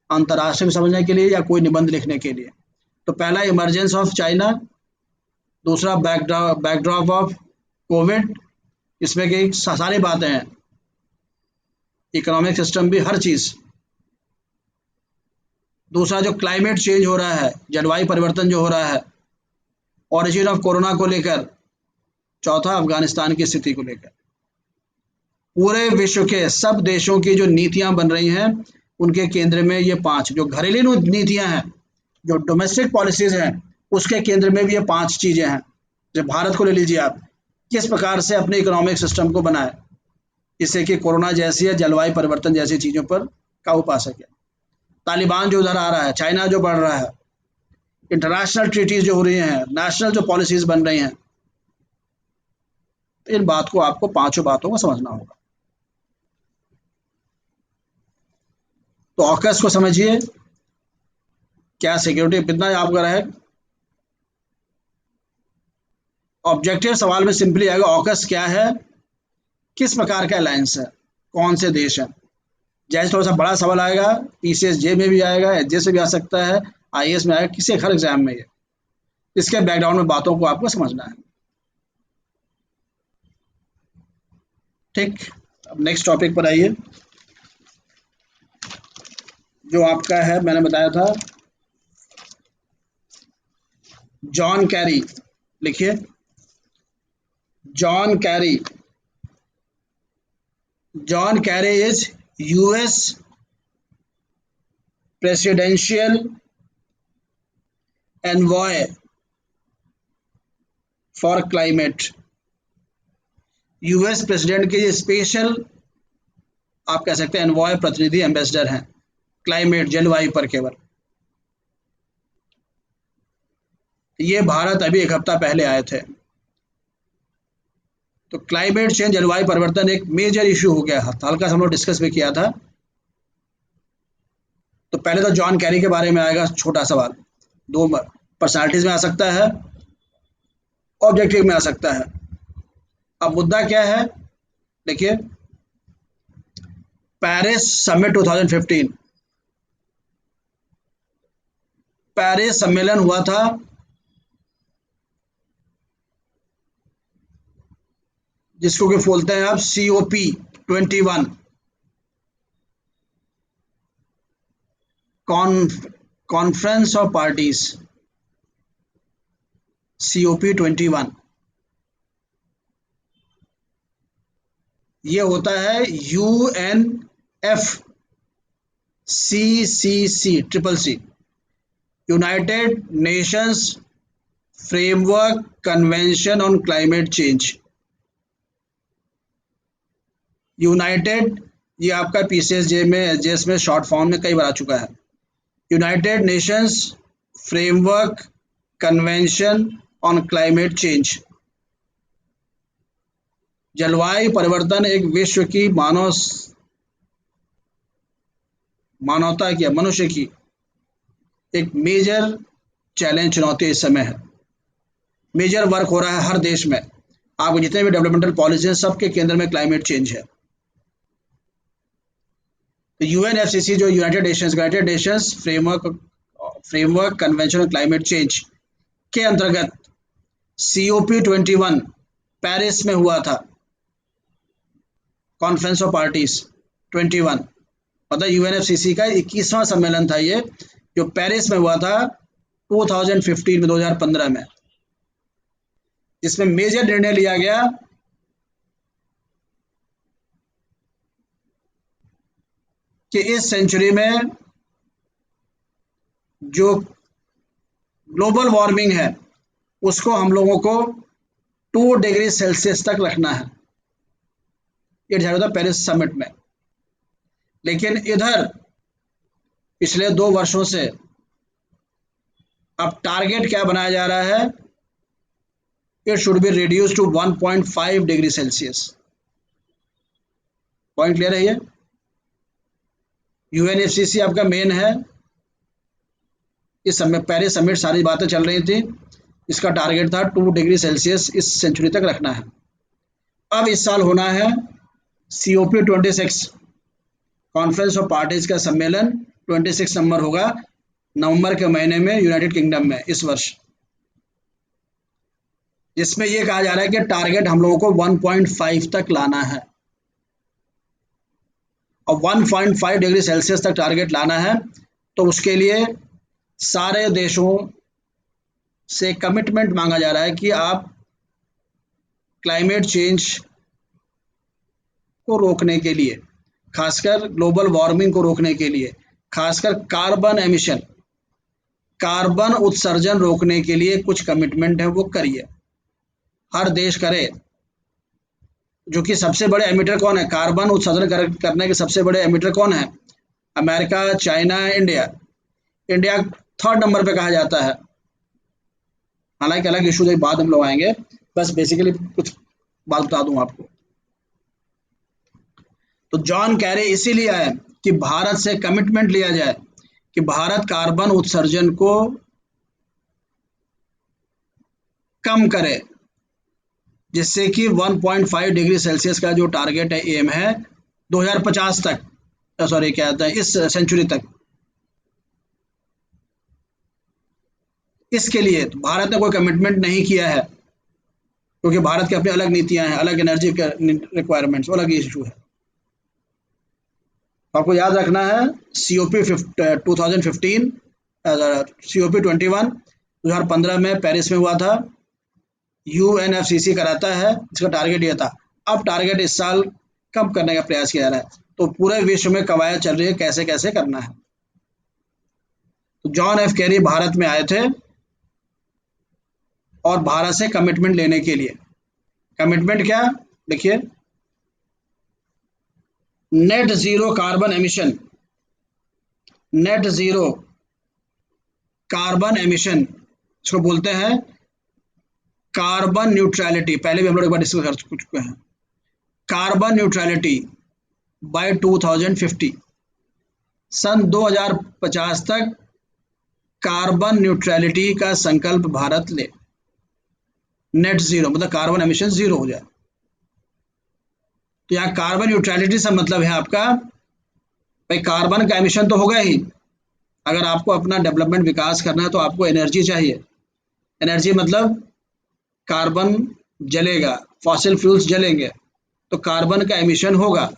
अंतर्राष्ट्रीय को समझने के लिए, या कोई निबंध लिखने के लिए। तो पहला, इमरजेंस ऑफ चाइना। दूसरा, बैकड्रॉप ऑफ कोविड। इसमें की सारी बातें हैं, इकोनॉमिक सिस्टम भी, हर चीज। दूसरा, जो क्लाइमेट चेंज हो रहा है, जलवायु परिवर्तन जो हो रहा है, ओरिजिन ऑफ कोरोना को लेकर। चौथा, अफगानिस्तान की स्थिति को लेकर। पूरे विश्व के सब देशों की जो नीतियां बन रही हैं, उनके केंद्र में ये 5 जो घरेलू नीतियां हैं, जो डोमेस्टिक पॉलिसीज हैं, उसके केंद्र में भी ये 5 चीजें हैं। जब भारत को ले लीजिए आप, किस प्रकार से अपने इकोनॉमिक सिस्टम को बनाए जिससे कि कोरोना जैसी या जलवायु परिवर्तन जैसी चीजों पर काबू पा सके। तालिबान जो उधर आ रहा है, चाइना जो बढ़ रहा है, इंटरनेशनल ट्रीटीज जो हो रही हैं, नेशनल जो पॉलिसीज बन रही हैं, इन बात को आपको 5 बातों को समझना होगा। तो ऑकस को समझिए, क्या सिक्योरिटी कितना आपका रहे। ऑब्जेक्टिव सवाल में सिंपली आएगा, ऑकस क्या है, किस प्रकार का अलायंस है, कौन से देश है। जैसे थोड़ा सा बड़ा सवाल आएगा, पीसीएसजे में भी आएगा, एचजे से भी आ सकता है, आईएएस में आएगा, किसी हर एग्जाम में। ये इसके बैकग्राउंड में बातों को आपको समझना है। ठीक, अब नेक्स्ट टॉपिक पर आइए, जो आपका है, मैंने बताया था, जॉन कैरी। लिखिए, John Kerry. John carry is US presidential envoy for climate. US president के स्पेशल, आप कह सकते हैं, एनवॉय, प्रतिनिधि, एम्बेसडर हैं क्लाइमेट, जलवायु पर केवल। ये भारत अभी 1 हफ्ता पहले आए थे। तो क्लाइमेट चेंज, जलवायु परिवर्तन एक मेजर इशू हो गया, हल्का हम लोग डिस्कस भी किया था। तो पहले तो जॉन कैरी के बारे में आएगा छोटा सवाल, 2 पर्सनालिटीज में आ सकता है, ऑब्जेक्टिव में आ सकता है। अब मुद्दा क्या है, देखिए, पेरिस समिट 2015, पेरिस सम्मेलन हुआ था, जिसको कि बोलते हैं आप COP21, conference of parties, COP21। ये होता है UNFCCC, triple C, United Nations framework convention on climate change. United, ये आपका पीसीएसजे में, एसजेएस में शॉर्ट फॉर्म में कई बार आ चुका है। United Nations framework convention on climate change. जलवायु परिवर्तन एक विश्व की मानवता की, मनुष्य की एक मेजर चैलेंज, चुनौती इस समय है। मेजर वर्क हो रहा है हर देश में। आपको जितने भी डेवलपमेंटल पॉलिसी हैं, सबके केंद्र में क्लाइमेट चेंज है। तो यूएनएफसीसी जो United Nations framework convention on climate change के अंतर्गत COP21 पेरिस में हुआ था, कॉन्फ्रेंस ऑफ पार्टीज 21, मतलब यूएनएफसीसी का 21वां सम्मेलन था ये, जो पेरिस में हुआ था 2015 में, 2015 में, जिसमें मेजर निर्णय लिया गया कि इस सेंचुरी में जो ग्लोबल वार्मिंग है उसको हम लोगों को 2 डिग्री सेल्सियस तक रखना है। ये डिसाइड होता पेरिस समिट में। लेकिन इधर पिछले 2 वर्षों से अब टारगेट क्या बनाया जा रहा है, it should be reduce to 1.5 degree Celsius. Point clear है? ये यूएनएफसीसी आपका मेन है। इस समय पेरिस समिट सारी बातें चल रही थी, इसका टारगेट था 2 डिग्री सेल्सियस इस सेंचुरी तक रखना है। अब इस साल होना है COP26, कॉन्फ्रेंस ऑफ पार्टीज का सम्मेलन 26 नंबर होगा, नवंबर के महीने में, यूनाइटेड किंगडम में इस वर्ष, जिसमें यह कहा जा रहा है कि टारगेट हम लोगों को 1.5 तक लाना है, और 1.5 डिग्री सेल्सियस तक टारगेट लाना है। तो उसके लिए सारे देशों से कमिटमेंट मांगा जा रहा है कि आप क्लाइमेट चेंज को रोकने के लिए, खासकर ग्लोबल वार्मिंग को रोकने के लिए, खासकर कार्बन उत्सर्जन रोकने के लिए कुछ कमिटमेंट है वो करिए, हर देश करे। जो कि सबसे बड़े एमिटर कौन है, कार्बन उत्सर्जन करने के सबसे बड़े एमिटर कौन है? America, China, India. India 3rd number पे कहा जाता है, हालांकि अलग इशू बाद हम लोग आएंगे, बस बेसिकली कुछ बात बता दूं आपको। तो जॉन कैरी इसीलिए आए कि भारत से कमिटमेंट लिया जाए कि भारत कार्बन उत्सर्जन को कम करे, जिससे कि 1.5 डिग्री सेल्सियस का जो टारगेट है, एम है 2050 तक, सॉरी क्या कहते हैं, इस सेंचुरी तक। इसके लिए भारत ने कोई कमिटमेंट नहीं किया है, क्योंकि भारत की अपनी अलग नीतियां हैं, अलग एनर्जी रिक्वायरमेंट्स, अलग इशू है। आपको याद रखना है COP21 2015 में पेरिस में हुआ था, UNFCC कराता है, इसका टारगेट ये था। अब टारगेट इस साल कम करने का प्रयास किया जा रहा है, तो पूरे विश्व में कवायद चल रही है कैसे कैसे करना है। तो जॉन एफ कैरी भारत में आए थे और भारत से कमिटमेंट लेने के लिए, कमिटमेंट क्या देखिए, net zero carbon emission, net zero carbon emission, इसको बोलते हैं कार्बन न्यूट्रलिटी। पहले भी हम लोग एक बार डिस्कस कर चुके हैं। कार्बन न्यूट्रलिटी बाय 2050, सन 2050 तक कार्बन न्यूट्रलिटी का संकल्प भारत ले। नेट जीरो मतलब कार्बन एमिशन जीरो हो जाए। तो यहाँ कार्बन न्यूट्रलिटी से मतलब है आपका, भाई कार्बन का एमिशन तो होगा ही, अगर आपको अपना डेवलपमेंट विकास करना है तो आपको एनर्जी चाहिए। एनर्जी मतलब कार्बन जलेगा, फॉसिल फ्यूल्स जलेंगे, तो कार्बन का एमिशन होगा।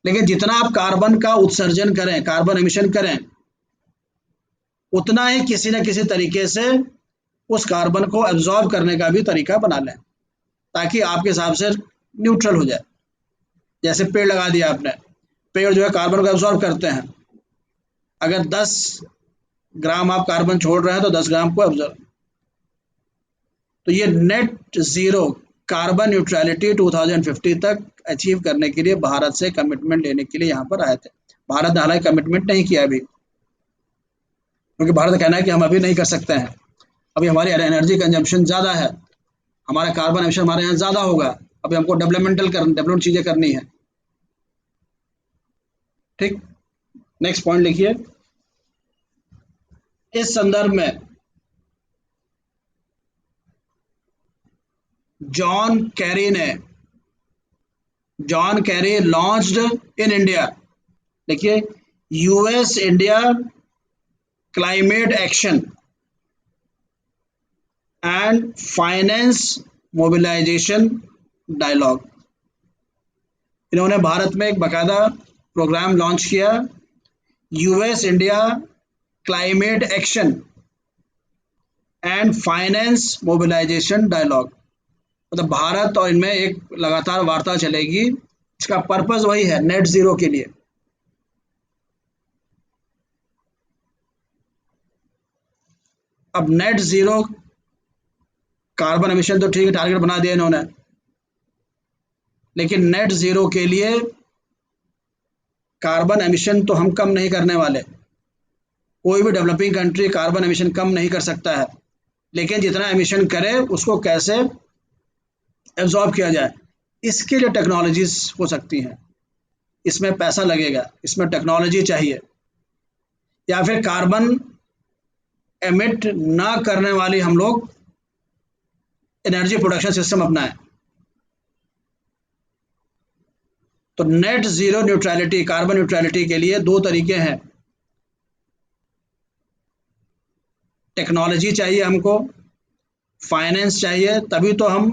लेकिन जितना आप कार्बन का उत्सर्जन करें, कार्बन एमिशन करें, उतना ही किसी न किसी तरीके से उस कार्बन को एब्जॉर्ब करने का भी तरीका बना लें, ताकि आपके हिसाब से न्यूट्रल हो जाए। जैसे पेड़ लगा दिया आपने, पेड़ जो है कार्बन को एब्जॉर्ब करते हैं। अगर 10 ग्राम आप कार्बन छोड़ रहे हैं तो 10 ग्राम को एब्जॉर्ब। तो ये नेट ज़ीरो कार्बन न्यूट्रलिटी 2050 तक अचीव करने के लिए भारत से कमिटमेंट लेने के लिए यहाँ पर आए थे। भारत ने हालांकि कमिटमेंट नहीं किया अभी, क्योंकि भारत का कहना है कि हम अभी नहीं कर सकते हैं, अभी हमारी एनर्जी कंजम्पशन ज़्यादा है, हमारा कार्बन एमिशन हमारे यहाँ ज़्यादा होगा, अभी हमको डेवलपमेंट चीज़ें करनी है। ठीक, नेक्स्ट पॉइंट लिखिए। इस संदर्भ में जॉन कैरी ने John Kerry launched in India, देखिए, US India climate action and finance mobilisation dialogue. इन्होंने भारत में एक बकायदा प्रोग्राम लॉन्च किया, US India climate action and finance mobilisation dialogue. मतलब भारत और इनमें एक लगातार वार्ता चलेगी, इसका पर्पस वही है, नेट जीरो के लिए। अब नेट जीरो कार्बन एमिशन तो ठीक है, टारगेट बना दिया इन्होंने, लेकिन नेट जीरो के लिए कार्बन एमिशन तो हम कम नहीं करने वाले। कोई भी डेवलपिंग कंट्री कार्बन एमिशन कम नहीं कर सकता है, लेकिन जितना एमिशन करे उसको कैसे एब्जॉर्ब किया जाए, इसके लिए टेक्नोलॉजीज हो सकती हैं। इसमें पैसा लगेगा, इसमें टेक्नोलॉजी चाहिए, या फिर कार्बन एमिट ना करने वाली हम लोग एनर्जी प्रोडक्शन सिस्टम अपनाएं। तो net zero neutrality, carbon neutrality के लिए दो तरीके हैं, टेक्नोलॉजी चाहिए हमको, फाइनेंस चाहिए, तभी तो हम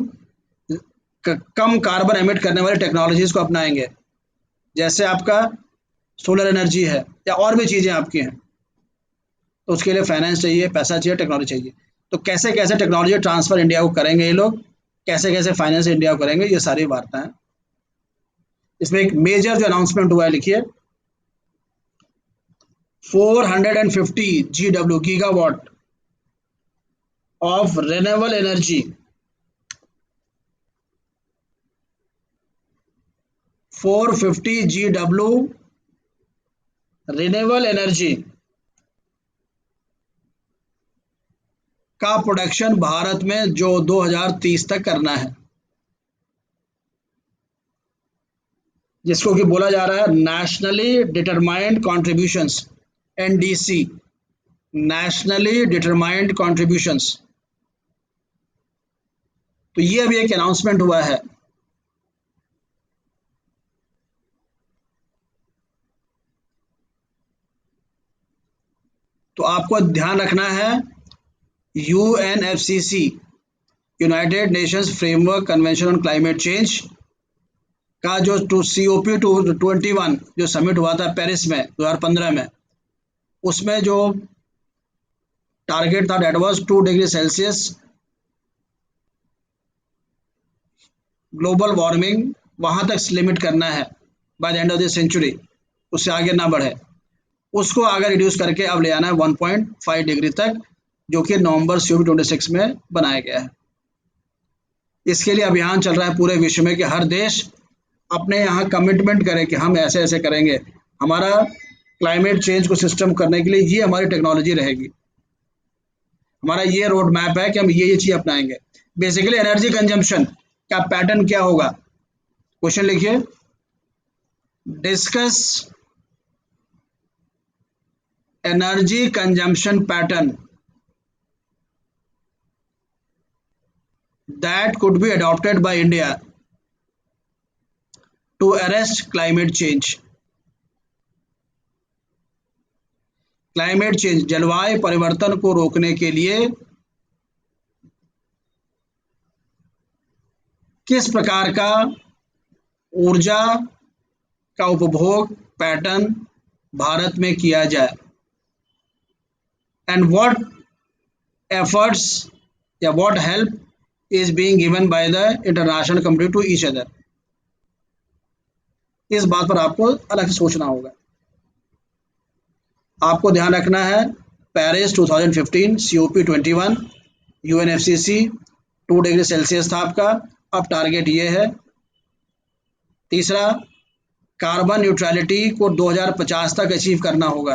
कम कार्बन एमिट करने वाली टेक्नोलॉजीज को अपनाएंगे। जैसे आपका सोलर एनर्जी है या और भी चीज़ें आपकी हैं, तो उसके लिए फाइनेंस चाहिए, पैसा चाहिए, टेक्नोलॉजी चाहिए। तो कैसे कैसे टेक्नोलॉजी ट्रांसफर इंडिया को करेंगे ये लोग, कैसे कैसे फाइनेंस इंडिया को करेंगे, ये सारी वार्ता है। इसमें एक मेजर जो अनाउंसमेंट हुआ है, लिखिए, 450 GW gigawatt of renewable energy, 450 GW renewable energy का प्रोडक्शन भारत में जो 2030 तक करना है, जिसको कि बोला जा रहा है nationally determined contributions, NDC, nationally determined contributions. तो ये अभी एक अनाउंसमेंट हुआ है। तो आपको ध्यान रखना है, UNFCCC, United Nations framework convention on climate change का जो COP21 जो समिट हुआ था पेरिस में 2015 में, उसमें जो टारगेट था that was 2 degree celsius global warming, वहां तक लिमिट करना है by the end of the century, उससे आगे ना बढ़े। उसको आगे रिड्यूस करके अब ले आना है 1.5 डिग्री तक, जो कि नवंबर COP26 में बनाया गया है। इसके लिए अभियान चल रहा है पूरे विश्व में कि हर देश अपने यहाँ कमिटमेंट करे कि हम ऐसे ऐसे करेंगे, हमारा क्लाइमेट चेंज को सिस्टम करने के लिए ये हमारी टेक्नोलॉजी रहेगी, हमारा ये रोड मैप है कि हम ये चीज अपनाएंगे। बेसिकली एनर्जी कंजम्पशन का पैटर्न क्या होगा, क्वेश्चन लिखिए, discuss energy consumption pattern that could be adopted by India to arrest climate change. Climate change, जलवायु परिवर्तन को रोकने के लिए किस प्रकार का ऊर्जा का उपभोग पैटर्न भारत में किया जाए, एंड व्हाट एफर्ट्स या what help is being given by the international community to each other. इस बात पर आपको अलग से सोचना होगा। आपको ध्यान रखना है Paris 2015, COP21, UNFCCC 2 degree Celsius था आपका, अब टारगेट ये है। तीसरा, कार्बन न्यूट्रलिटी को 2050 तक अचीव करना होगा।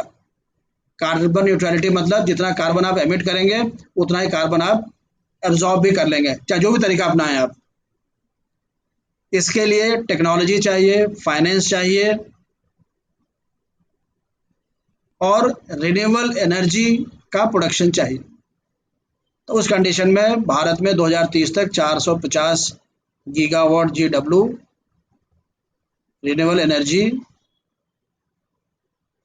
कार्बन न्यूट्रलिटी मतलब जितना कार्बन आप एमिट करेंगे उतना ही कार्बन आप एब्जॉर्ब भी कर लेंगे, चाहे जो भी तरीका अपनाएं आप। इसके लिए टेक्नोलॉजी चाहिए, फाइनेंस चाहिए और रिन्यूएबल एनर्जी का प्रोडक्शन चाहिए। तो उस कंडीशन में भारत में 2030 तक 450 गीगावाट GW रिन्यूएबल एनर्जी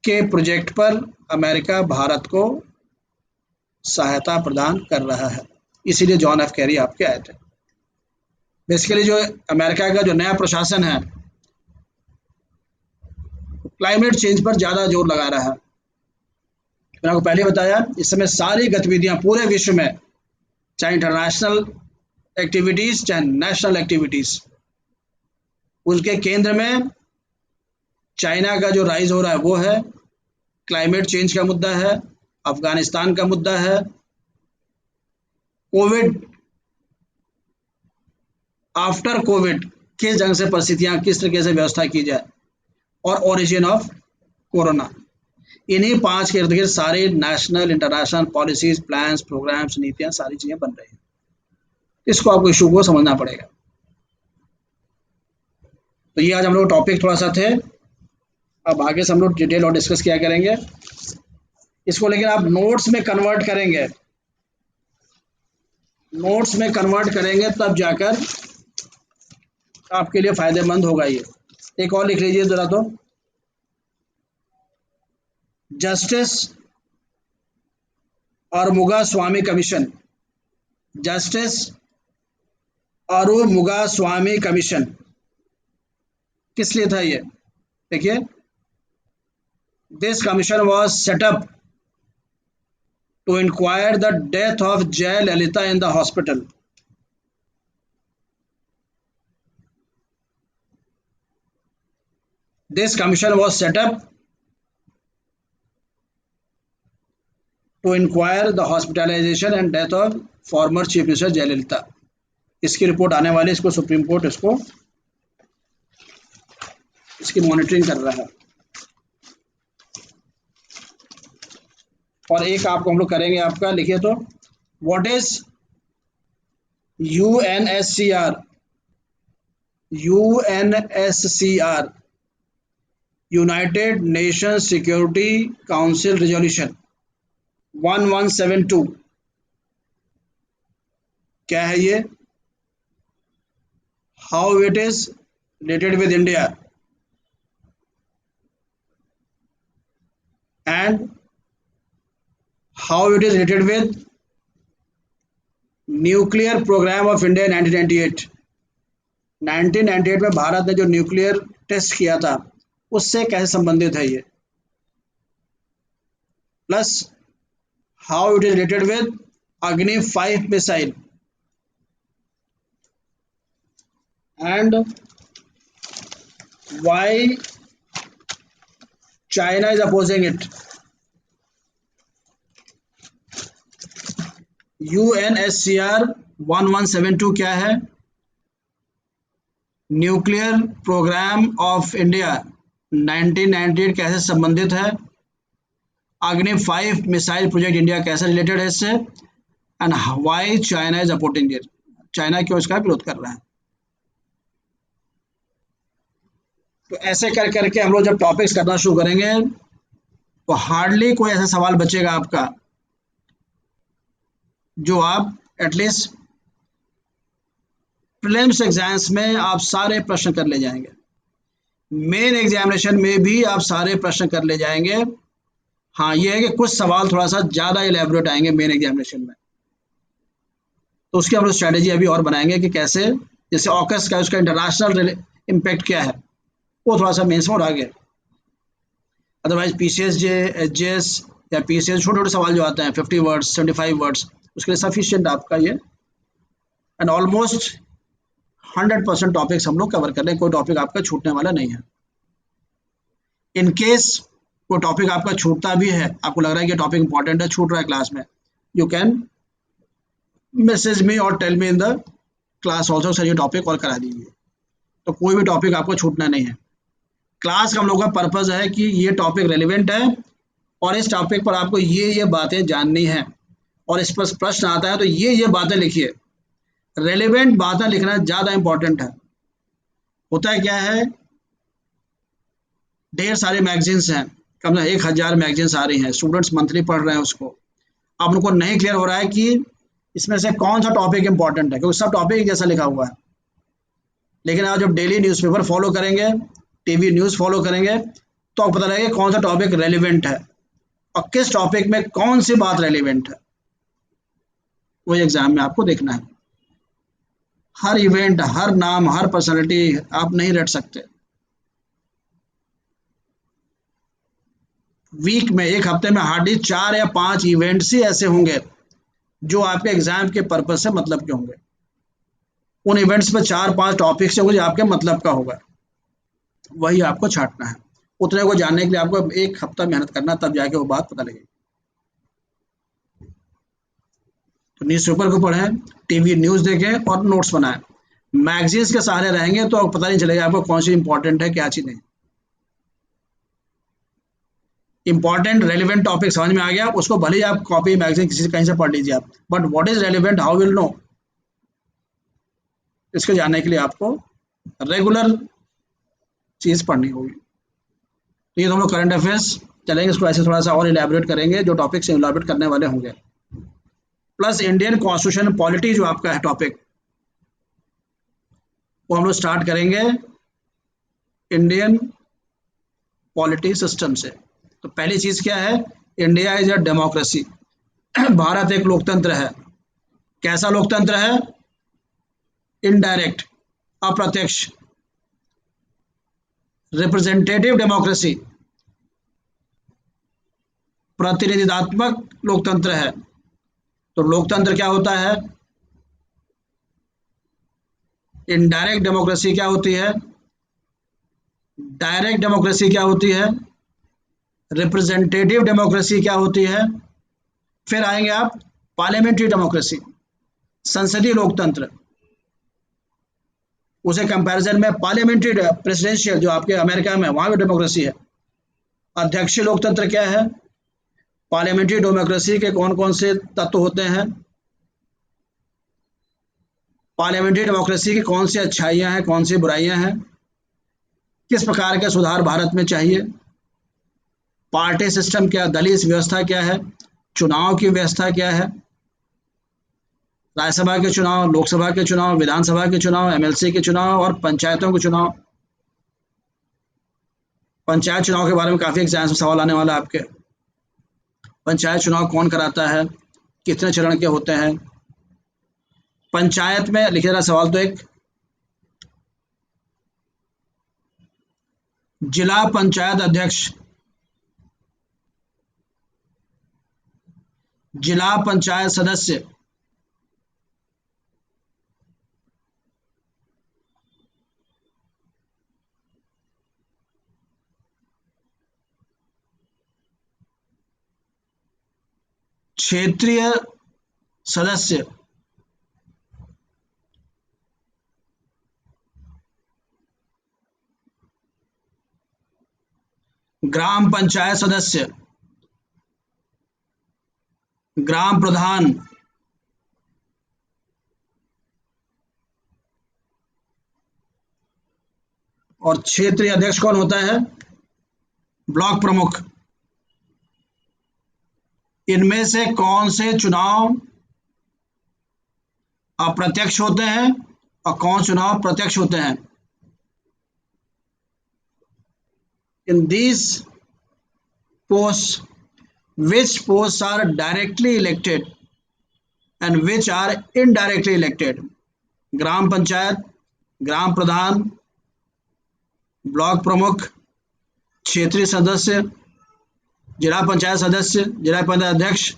के प्रोजेक्ट पर अमेरिका भारत को सहायता प्रदान कर रहा है। इसीलिए जॉन एफ कैरी आपके आए थे। बेसिकली जो अमेरिका का जो नया प्रशासन है क्लाइमेट चेंज पर ज़्यादा जोर लगा रहा है। मैंने आपको पहले बताया, इस समय सारी गतिविधियां पूरे विश्व में, चाहे इंटरनेशनल एक्टिविटीज़ चाहे नेशनल एक्टिविटीज़, उनके केंद्र में चाइना का जो राइज हो रहा है वो है, क्लाइमेट चेंज का मुद्दा है, अफगानिस्तान का मुद्दा है, कोविड, आफ्टर कोविड किस ढंग से परिस्थितियां, किस तरीके से व्यवस्था की जाए, और ओरिजिन ऑफ कोरोना। इन्हीं 5 के इर्द गिर्द सारे national international policies, plans, programmes, नीतियां, सारी चीजें बन रही हैं। इसको आपको इशू को समझना पड़ेगा। तो ये आज हम लोग टॉपिक थोड़ा सा थे। अब आगे से हम लोग डिटेल और डिस्कस किया करेंगे इसको, लेकिन आप नोट्स में कन्वर्ट करेंगे, नोट्स में कन्वर्ट करेंगे तब जाकर आपके लिए फायदेमंद होगा ये। एक और लिख लीजिए जरा, तो जस्टिस अरुमुगा स्वामी कमीशन, जस्टिस अरुमुगा स्वामी कमीशन किस लिए था ये? देखिए, this commission was set up to inquire the death of Jayalalitha in the hospital. This commission was set up to inquire the hospitalization and death of former Chief Minister Jayalalitha. इसकी report आने वाली, इसको supreme court इसकी monitoring कर रहा है। और एक आपको हम लोग करेंगे, आपका लिखिए तो, what is UNSCR? UNSCR, united nation security council resolution 1172 क्या है ये? How it is related with India and how it is related with nuclear programme of India 1998। 1998 में भारत ने जो न्यूक्लियर टेस्ट किया था उससे कैसे संबंधित है ये, plus how it is related with अग्नि 5 missile and why China is opposing it. UNSCR 1172 क्या है? न्यूक्लियर प्रोग्राम ऑफ इंडिया 1998 कैसे संबंधित है, अग्नि 5 मिसाइल प्रोजेक्ट इंडिया कैसे रिलेटेड है इससे, and why China is supporting it, China क्यों इसका विरोध कर रहा है। तो ऐसे कर करके हम लोग जब टॉपिक्स करना शुरू करेंगे तो हार्डली कोई ऐसा सवाल बचेगा आपका जो आप एटलीस्ट प्रीलिम्स एग्जाम्स में आप सारे प्रश्न कर ले जाएंगे, मेन एग्जामिनेशन में भी आप सारे प्रश्न कर ले जाएंगे। हाँ, ये है कि कुछ सवाल थोड़ा सा ज़्यादा इलेबोरेट आएंगे मेन एग्जामिनेशन में, तो उसकी हम लोग स्ट्रैटेजी अभी और बनाएंगे कि कैसे, जैसे ऑकस का उसका इंटरनेशनल इम्पैक्ट क्या है वो थोड़ा सा मेंस में और आगे। अदरवाइज PCS HJS या PCS छोटे छोटे सवाल जो आते हैं 50 वर्ड्स 75 वर्ड्स, उसके लिए सफिशिएंट आपका ये, एंड ऑलमोस्ट 100% टॉपिक्स हम लोग कवर कर रहे हैं, कोई टॉपिक आपका छूटने वाला नहीं है। इन केस कोई टॉपिक आपका छूटता भी है, आपको लग रहा है कि टॉपिक इंपॉर्टेंट है, छूट रहा है क्लास में, यू कैन मैसेज मी और tell me in the class also, sir ये टॉपिक और करा दीजिए। तो कोई भी टॉपिक आपको छूटना नहीं है। क्लास का हम लोग का पर्पज है कि ये टॉपिक रेलिवेंट है और इस टॉपिक पर आपको ये बातें जाननी है, और इस पर प्रश्न आता है तो ये बातें लिखिए। रेलिवेंट बातें लिखना ज़्यादा इंपॉर्टेंट है। होता है क्या है, ढेर सारे मैगजीन्स हैं, कम से 1000 मैगजीन्स आ रही हैं, स्टूडेंट्स मंथली पढ़ रहे हैं उसको। अब उनको नहीं क्लियर हो रहा है कि इसमें से कौन सा टॉपिक इंपॉर्टेंट है, क्योंकि सब टॉपिक जैसा लिखा हुआ है। लेकिन आप जब डेली न्यूज़पेपर फॉलो करेंगे, टीवी न्यूज़ फॉलो करेंगे, तो आपको पता लगेगा कौन सा टॉपिक रेलिवेंट है और किस टॉपिक में कौन सी बात रेलिवेंट है, वही एग्जाम में आपको देखना है। हर इवेंट, हर नाम, हर पर्सनैलिटी आप नहीं रट सकते। वीक में, एक हफ्ते में हार्डली 4 या 5 इवेंट्स ही ऐसे होंगे जो आपके एग्जाम के पर्पज से मतलब के होंगे। उन इवेंट्स पे 4-5 टॉपिक्स होंगे जो आपके मतलब का होगा, वही आपको छांटना है। उतने को जानने के लिए आपको एक हफ्ता मेहनत करना, तब जाके वो बात पता लगेगी। तो न्यूज़पेपर को पढ़ें, टीवी न्यूज़ देखें और नोट्स बनाएं। मैगजीन्स के सहारे रहेंगे तो पता नहीं चलेगा आपको कौन सी इंपॉर्टेंट है, क्या चीज़ नहीं। इंपॉर्टेंट रेलिवेंट टॉपिक समझ में आ गया, उसको भले ही आप कॉपी मैगजीन किसी से कहीं से पढ़ लीजिए आप, but what is relevant, how will know, इसको जानने के लिए आपको रेगुलर चीज़ पढ़नी होगी। तो ये तो हम लोग करंट अफेयर्स चलेंगे, इसको ऐसे थोड़ा सा और इलेबोरेट करेंगे, जो टॉपिक से इलेबोरेट करने वाले होंगे। प्लस इंडियन कॉन्स्टिट्यूशन पॉलिटी जो आपका है टॉपिक, वो हम लोग स्टार्ट करेंगे इंडियन पॉलिटी सिस्टम से। तो पहली चीज़ क्या है, India is a democracy. Bharat एक लोकतंत्र है। कैसा लोकतंत्र है, इनडायरेक्ट, अप्रत्यक्ष, रिप्रेजेंटेटिव डेमोक्रेसी, प्रतिनिधित्वात्मक लोकतंत्र है। तो लोकतंत्र क्या होता है, इनडायरेक्ट डेमोक्रेसी क्या होती है, डायरेक्ट डेमोक्रेसी क्या होती है, रिप्रेजेंटेटिव डेमोक्रेसी क्या होती है, फिर आएंगे आप पार्लियामेंट्री डेमोक्रेसी, संसदीय लोकतंत्र। उसे कंपैरिजन में पार्लियामेंट्री प्रेसिडेंशियल जो आपके अमेरिका में, वहां भी डेमोक्रेसी है। अध्यक्षीय लोकतंत्र क्या है, पार्लियामेंट्री डेमोक्रेसी के कौन कौन से तत्व होते हैं, पार्लियामेंट्री डेमोक्रेसी की कौन सी अच्छाइयाँ हैं, कौन सी बुराइयाँ हैं, किस प्रकार के सुधार भारत में चाहिए, पार्टी सिस्टम क्या, दलीय व्यवस्था क्या है, चुनाव की व्यवस्था क्या है, राज्यसभा के चुनाव, लोकसभा के चुनाव, विधानसभा के चुनाव, एमएलसी के चुनाव और पंचायतों के चुनाव। पंचायत चुनाव के बारे में काफ़ी एग्जाम्स में सवाल आने वाला है आपके। पंचायत चुनाव कौन कराता है, कितने चरण के होते हैं, पंचायत में लिखे रहा सवाल तो एक, जिला पंचायत अध्यक्ष, जिला पंचायत सदस्य, क्षेत्रीय सदस्य, ग्राम पंचायत सदस्य, ग्राम प्रधान, और क्षेत्रीय अध्यक्ष कौन होता है, ब्लॉक प्रमुख। इनमें से कौन से चुनाव अप्रत्यक्ष होते हैं और कौन चुनाव प्रत्यक्ष होते हैं। In these post, which posts are directly elected and which are indirectly elected, gram panchayat, gram Pradhan, block प्रमुख, क्षेत्रीय सदस्य, जिला पंचायत सदस्य, जिला पंचायत अध्यक्ष,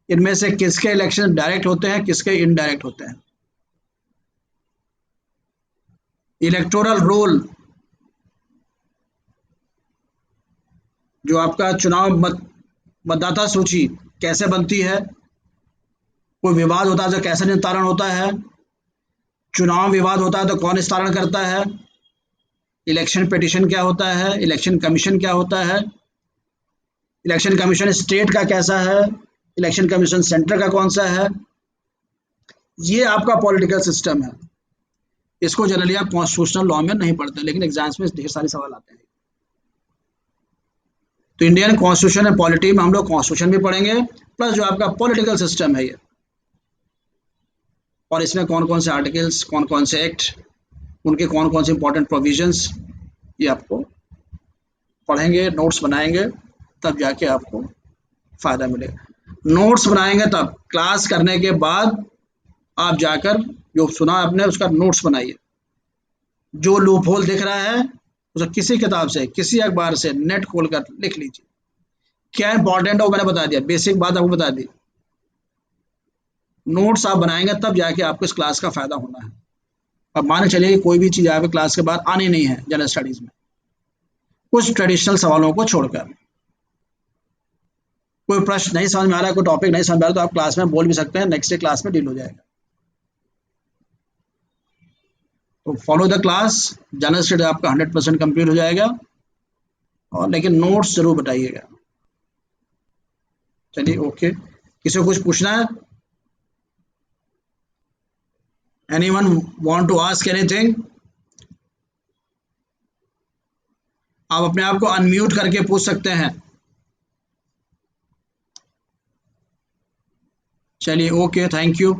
इनमें से किसके इलेक्शन डायरेक्ट होते हैं, किसके इनडायरेक्ट होते हैं। इलेक्टोरल रोल, जो आपका चुनाव मतदाता सूची कैसे बनती है, कोई विवाद होता है तो कैसे निस्तारण होता है, चुनाव विवाद होता है तो कौन निस्तारण करता है, इलेक्शन पिटीशन क्या होता है, इलेक्शन कमीशन क्या होता है, इलेक्शन कमीशन स्टेट का कैसा है, इलेक्शन कमीशन सेंटर का कौन सा है, ये आपका पॉलिटिकल सिस्टम है। इसको जनरली आप कॉन्स्टिट्यूशनल लॉ में नहीं पढ़ते, लेकिन एग्जाम्स में ढेर सारे सवाल आते हैं। तो इंडियन कॉन्स्टिट्यूशन एंड पॉलिटी में हम लोग कॉन्स्टिट्यूशन भी पढ़ेंगे, प्लस जो आपका पॉलिटिकल सिस्टम है ये, और इसमें कौन कौन से आर्टिकल्स, कौन कौन से एक्ट, उनके कौन कौन से इंपॉर्टेंट प्रोविजंस, ये आपको पढ़ेंगे, नोट्स बनाएंगे, तब जाके आपको फायदा मिलेगा। नोट्स बनाएंगे तब, क्लास करने के बाद आप जाकर जो सुना आपने उसका नोट्स बनाइए। जो लूप होल दिख रहा है उसे किसी किताब से, किसी अखबार से नेट खोल कर लिख लीजिए। क्या इंपॉर्टेंट है वो मैंने बता दिया, बेसिक बात आपको बता दी। नोट्स आप बनाएंगे तब जाके आपको इस क्लास का फायदा होना है। अब मान चलिए कि कोई भी चीज़ आपके क्लास के बाद आनी नहीं है जनरल स्टडीज में, कुछ ट्रेडिशनल सवालों को छोड़कर, कोई प्रश्न नहीं समझ में आ रहा है, कोई टॉपिक नहीं समझ में आ रहा, तो आप क्लास में बोल भी सकते हैं, नेक्स्ट डे क्लास में डील हो जाएगा। तो follow the class, general study आपका 100% कंप्लीट हो जाएगा, और लेकिन नोट्स जरूर बताइएगा। चलिए ओके, किसी को कुछ पूछना है? Anyone want to ask anything? आप अपने आप को अनम्यूट करके पूछ सकते हैं। चलिए ओके, थैंक यू।